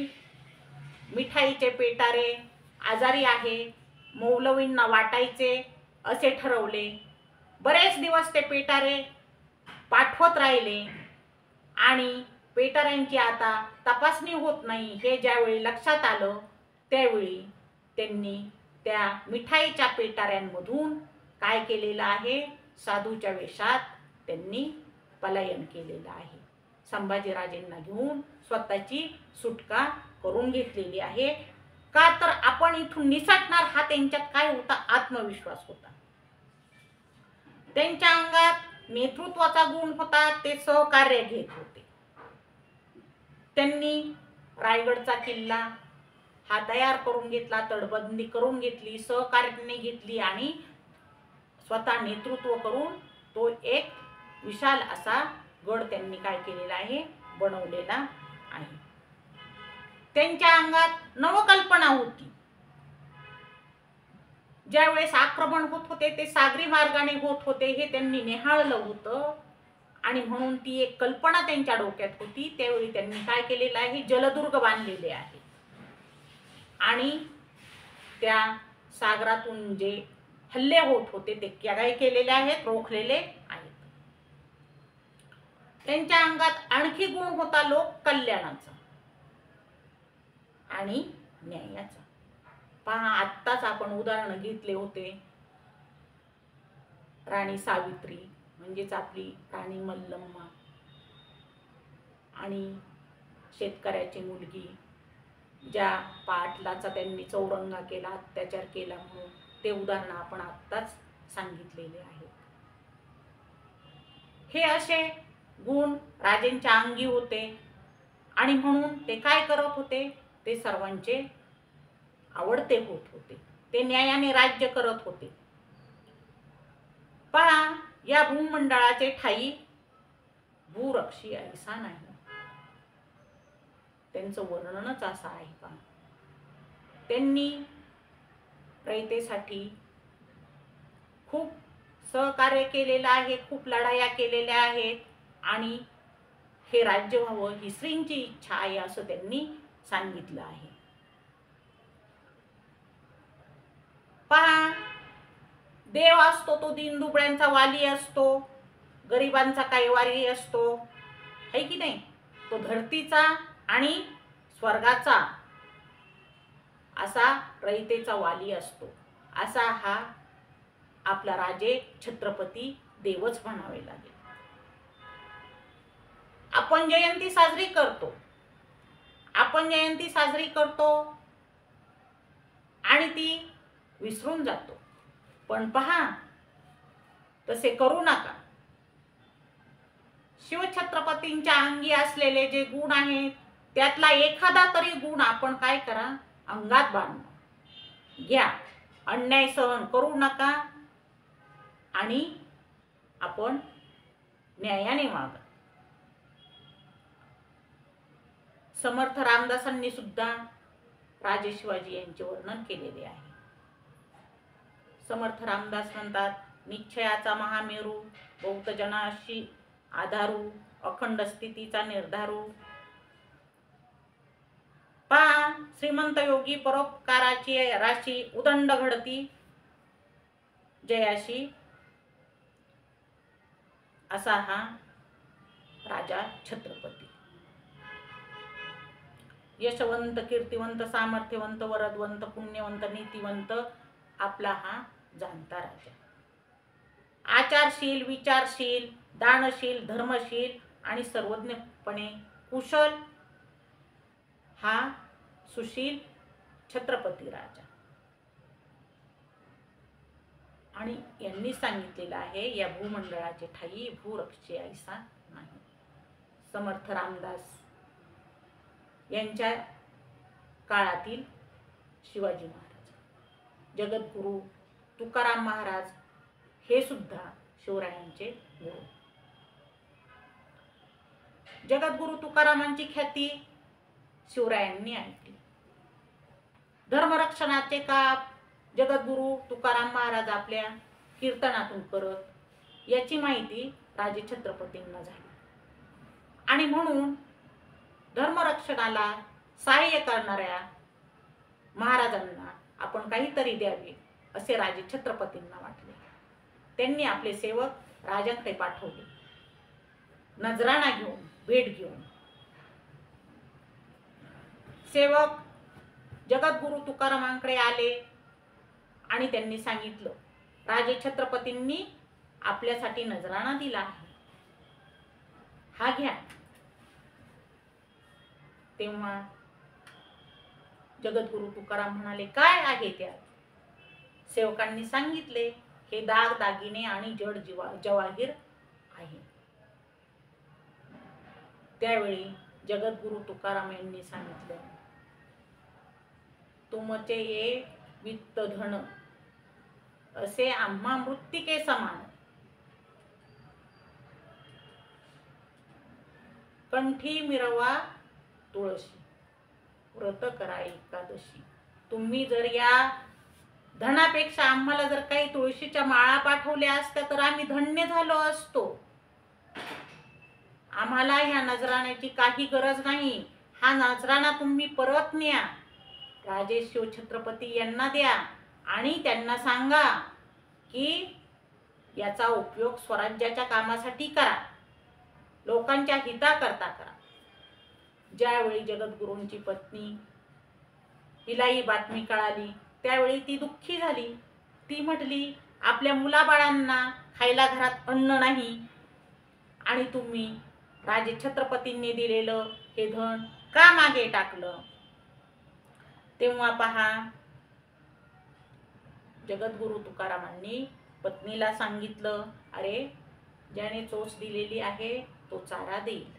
मिठाईचे पेटारे आजारी आहे, मौलवींना वाटायचे असे ठरवले. बरेच दिवस ते पेटारे पाठवत राहिले आणि पेटाऱ्यांची आता तपासणी होत नाही हे ज्यावेळी लक्षात आलं, त्यावेळी त्यांनी त्या मिठाईच्या पेटाऱ्यांमधून काय केलेलं आहे, साधूच्या वेशात त्यांनी पलायन केलेलं आहे. संभाजीराजेंना घेऊन स्वतःची सुटका करून घेतलेली आहे. का तर आपण इथून निसटणार हा त्यांच्यात काय होता, आत्मविश्वास होता. त्यांच्या अंगात नेतृत्वाचा गुण होता, ते सहकार्य घेत होते. त्यांनी रायगडचा किल्ला हा तयार करून घेतला, तडबंदी करून घेतली, सहकार्याने घेतली आणि स्वतः नेतृत्व करून तो एक विशाल असा गड त्यांनी काय केलेला आहे, बनवलेला आहे. त्यांच्या अंगात नवकल्पना होती. ज्यावेळेस आक्रमण होत होते ते सागरी मार्गाने होत होते हे त्यांनी निहाळलं होतं आणि म्हणून ती एक कल्पना त्यांच्या डोक्यात होती. त्यावेळी त्यांनी काय केलेलं आहे, जलदुर्ग बांधलेले आहे आणि त्या सागरातून जे हल्ले होत होते ते काय केलेले आहेत, रोखलेले आहेत. त्यांच्या अंगात आणखी गुण होता लोक कल्याणाचा आणि न्यायाचा. पहा, आत्ताच आपण उदाहरण घेतले होते. राणी सावित्री म्हणजेच आपली राणी मल्लम्मा आणि शेतकऱ्याची मुलगी ज्या पाटलाचा त्यांनी चौरंगा केला, अत्याचार केला म्हणून ते उदाहरण आपण आत्ताच सांगितलेले आहे. हे असे गुण राजेंच्या अंगी होते आणि म्हणून ते काय करत होते, ते सर्वांचे आवडते होत होते. ते न्यायाने राज्य करत होते. पहा, या भूमंडळाचे ठाई भूरक्षी ऐसा नाही. त्यांचं वर्णनच असं आहे. पहा, त्यांनी रयतेसाठी खूप सहकार्य केलेलं आहे, खूप लढाया केलेल्या आहेत आणि हे राज्य व्हावं ही श्रींची इच्छा आहे असं त्यांनी सांगितलं आहे. पहा, देव असतो तो दीनदुबळ्यांचा वाली असतो. गरिबांचा कैवारी असतो, है की नाही, तो धरतीचा आणि स्वर्गाचा असा रयतेचा वाली असतो, असा हा आपला राजे छत्रपती देवच म्हणावे लागेल. आपण जयंती साजरी करतो आणि ती विसरून जातो. पण पहा, तसे करू नका. शिवछत्रपतींच्या अंगी असलेले जे गुण आहेत त्यातला एखादा तरी गुण आपण काय करा, अंगात बांधा घ्या. अन्याय सहन करू नका आणि आपण न्यायाने वागा. समर्थ रामदासांनी सुद्धा राजे शिवाजी यांचे वर्णन केलेले आहे. समर्थ रामदास म्हणतात, निश्चयाचा महामेरू, बहुतजनाशी आधारू, अखंड स्थितीचा निर्धारू. पहा, श्रीमंत योगी परोपकाराची राशी, उदंड घडती जयाशी, असा हा राजा छत्रपती. यशवंत, कीर्तिवंत, सामर्थ्यवंत, वरदवंत, पुण्यवंत, नीतिवंत आपला हा जाणता राजा. आचारशील, विचारशील, दानशील, धर्मशील आणि सर्वज्ञपणे कुशल हा सुशील छत्रपती राजा. आणि यांनी सांगितलेलं आहे, या भूमंडळाचे ठाई भूरक्षे ऐसा नाही. समर्थ रामदास यांच्या काळातील शिवाजी महाराज, जगद्गुरु तुकाराम महाराज हे सुद्धा शिवरायांचे गुरु. जगद्गुरु तुकारामांची ख्याती शिवरायांनी ऐकली. धर्मरक्षणाचे काम जगद्गुरु तुकाराम महाराज आपल्या कीर्तनातून करत, याची माहिती राजे छत्रपतींना झाली. आणि म्हणून धर्मरक्षणाला सहाय्य करणाऱ्या महाराजांना आपण काहीतरी द्यावे असे राजे छत्रपतींना वाटले. त्यांनी आपले सेवक राजांकडे पाठवले, नजराणा घेऊन, भेट घेऊन. सेवक जगद्गुरु तुकारामांकडे आले आणि त्यांनी सांगितलं, राजे छत्रपतींनी आपल्यासाठी नजराणा दिला आहे, हा घ्या. तेव्हा जगद्गुरु तुकाराम म्हणाले, काय आहे त्यात? सेवकांनी सांगितले, हे दाग दागिने आणि जड जवाहीर आहे. त्यावेळी जगद्गुरु तुकाराम यांनी सांगितलं, तुमचे ये वित्त धन असे आम्हा मृत्तिके समान. कंठी मिरवा तुळशी, व्रत करा एकादशी. तुम्ही जर या धनापेक्षा आम्हाला जर काही तुळशीच्या माळा पाठवल्या असत्या तर आम्ही धन्य झालो असतो. आम्हाला ह्या नजराण्याची काही गरज नाही. हा नजराणा तुम्ही परत न्या, राजे शिवछत्रपती यांना द्या आणि त्यांना सांगा की याचा उपयोग स्वराज्याच्या कामासाठी करा, लोकांच्या हिताकरता करा. ज्यावेळी जगद्गुरूंची पत्नी हिला ही बातमी कळाली त्यावेळी ती दुःखी झाली. ती म्हटली, आपल्या मुलाबाळांना खायला घरात अन्न नाही आणि तुम्ही राजे छत्रपतींनी दिलेलं हे धन का मागे टाकलं? तेव्हा पहा, जगद्गुरु तुकारामांनी पत्नीला सांगितलं, अरे ज्याने चोच दिलेली आहे तो चारा देईल,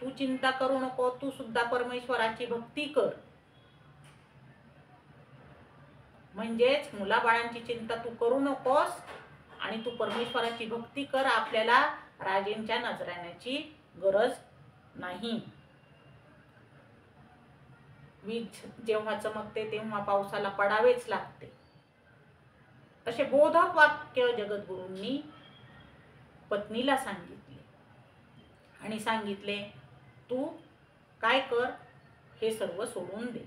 तू चिंता करू नको, तू सुद्धा परमेश्वराची भक्ती कर. म्हणजेच मुलाबाळांची चिंता तू करू नकोस आणि तू परमेश्वराची भक्ती कर. आपल्याला राजेंच्या नजराण्याची गरज नाही. वीज जेव्हा चमकते तेव्हा पावसाला पडावेच लागते, असे बोधक वाक्य जगद्गुरूंनी पत्नीला सांगितले आणि सांगितले, तू काय कर, हे सर्व सोडून दे.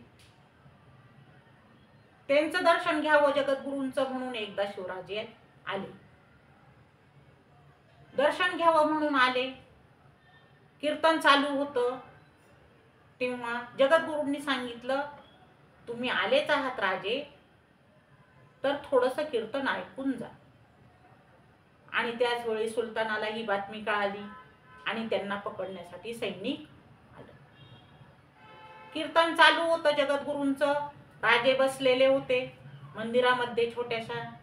त्यांचं दर्शन घ्यावं जगद्गुरूंचं म्हणून एकदा शिवराजे आले. दर्शन घ्यावं म्हणून आले. कीर्तन चालू होतं तेव्हा जगद्गुरूंनी सांगितलं, तुम्ही आलेच आहात राजे, तर थोडंसं कीर्तन ऐकून जा. आणि त्याच वेळी सुलतानाला ही बातमी कळाली आणि त्यांना पकडण्यासाठी सैनिक आलं. कीर्तन चालू होतं जगद्गुरूंचं. राजे बसलेले होते मंदिरामध्ये छोट्याशा.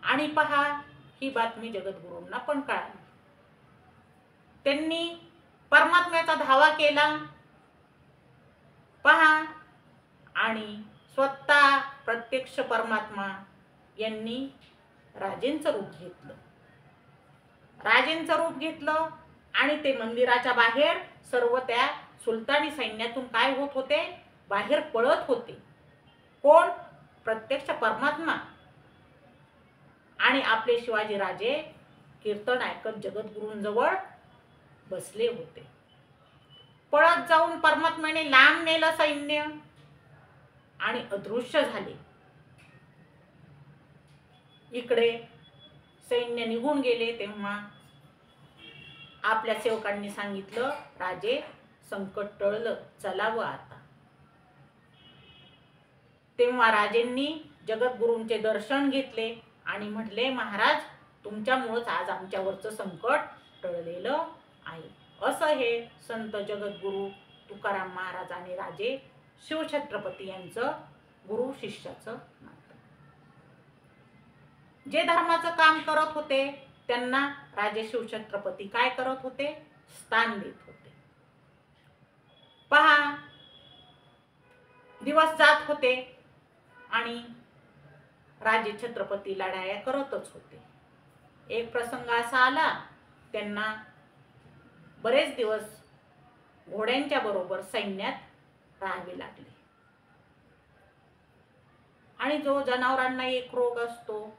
आणि पहा, ही बातमी जगद्गुरूंना पण कळाली. त्यांनी परमात्म्याचा धावा केला पहा, आणि स्वतः प्रत्यक्ष परमात्मा यांनी राजेंचं रूप घेतलं. राजेंचं रूप घेतलं आणि ते मंदिराच्या बाहेर सर्व त्या सुलतानी सैन्यातून काय होत होते, बाहेर पळत होते. कोण? प्रत्यक्ष परमात्मा. आणि आपले शिवाजी राजे कीर्तन ऐकत जगद्गुरूंजवळ बसले होते. पळत जाऊन परमात्म्याने लांब नेलं सैन्य आणि अदृश्य झाले. इकडे सैन्य निघून गेले तेव्हा आपल्या सेवकांनी सांगितलं, राजे संकट टळलं, चलावं आता. तेव्हा राजेंनी जगद्गुरूंचे दर्शन घेतले आणि म्हटले, महाराज तुमच्यामुळेच आज आमच्यावरचं संकट टळलेलं आहे. असं हे संत जगद्गुरू तुकाराम महाराज आणि राजे शिवछत्रपती यांचं गुरु शिष्याचं नातं. जे धर्माचं काम करत होते त्यांना राजे शिवछत्रपती काय करत होते, स्थान देत होते. पहा, दिवस जात होते आणि राजे छत्रपती लढाया करतच होते. एक प्रसंग असा आला, त्यांना बरेच दिवस घोड्यांच्या बरोबर सैन्यात राहावे लागले. आणि जो जनावरांना एक रोग असतो,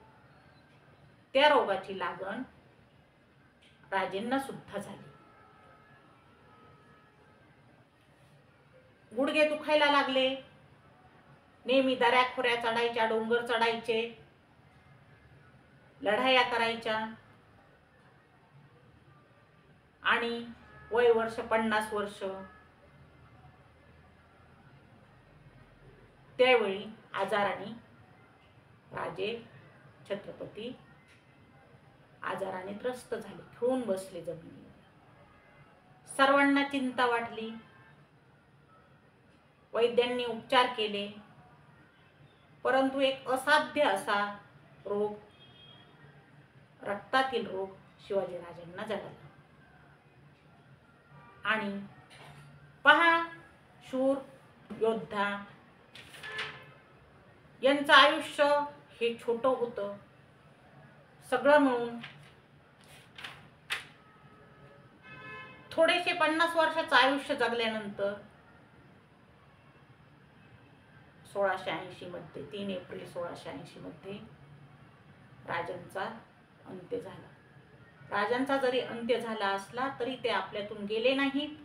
त्या रोगाची लागण राजेंना सुद्धा झाली. गुडघे दुखायला लागले. नेहमी दऱ्याखोऱ्या चढायच्या, डोंगर चढायचे, लढाया करायच्या. आणि वय वर्ष 50 वर्ष. त्यावेळी आजाराने राजे छत्रपती आजाराने त्रस्त झाले, खिळून बसले जमिनीवर. सर्वांना चिंता वाटली. वैद्यांनी उपचार केले, परंतु एक असाध्य असा रोग, रक्तातील रोग शिवाजी राजांना जडला. आणि पहा, शूर योद्धा यांचं आयुष्य हे छोटं होतं. सगळं मिळून थोडेसे 50 वर्षाचं आयुष्य जगल्यानंतर 1680 मध्ये 3 एप्रिल 1680 मध्ये राजांचा अंत्य झाला. राजांचा जरी अंत्य झाला असला तरी ते आपल्यातून गेले नाहीत.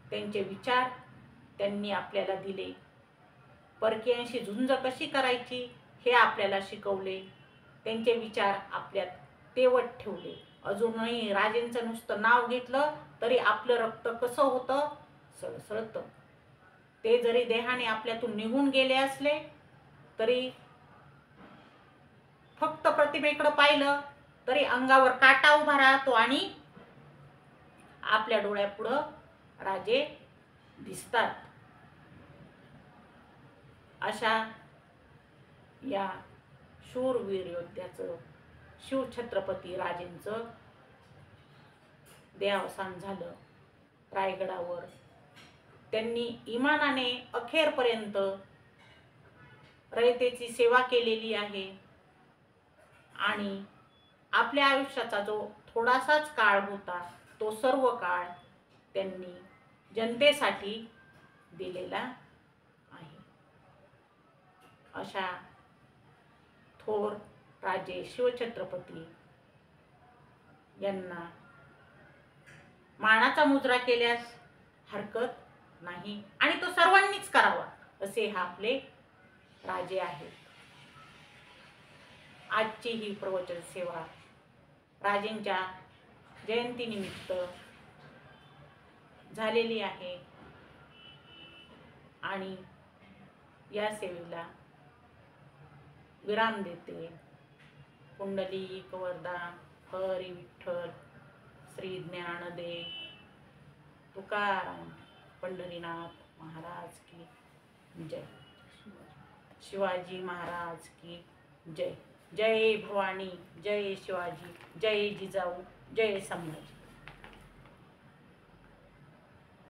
त्यांचे विचार त्यांनी आपल्याला दिले. परकीयांशी झुंज कशी करायची हे आपल्याला शिकवले. त्यांचे विचार आपल्यात तेवत ठेवले. अजूनही राजेंचं नुसतं नाव घेतलं तरी आपलं रक्त कसं होतं, सळसळतं. ते जरी देहाने आपल्यातून निघून गेले असले तरी फक्त प्रतिमेकडे पाहिलं तरी अंगावर काटा उभा राहतो आणि आपल्या डोळ्यापुढं राजे दिसतात. अशा या शूरवीर योद्ध्याचं, शिवछत्रपती राजेंचं देहावसान झालं रायगडावर. त्यांनी इमानाने अखेरपर्यंत रयतेची सेवा केलेली आहे. आणि आपल्या आयुष्याचा जो थोडासाच काळ होता तो सर्व काळ त्यांनी जनतेसाठी दिलेला आहे. अशा थोर राजे शिवछत्रपती यांना मानाचा मुजरा केल्यास हरकत नाही आणि तो सर्वांनीच करावा, असे हा आपले राजे आहेत. आजची ही प्रवचन सेवा राजेंच्या जयंतीनिमित्त झालेली आहे आणि या सेवेला विराम देते. पुंडलिक वरदा हरी विठ्ठल श्री ज्ञानदेव तुकाराम पंढरीनाथ महाराज की जय. शिवाजी महाराज की जय. जय भवानी, जय शिवाजी, जय जिजाऊ, जय संभाजी.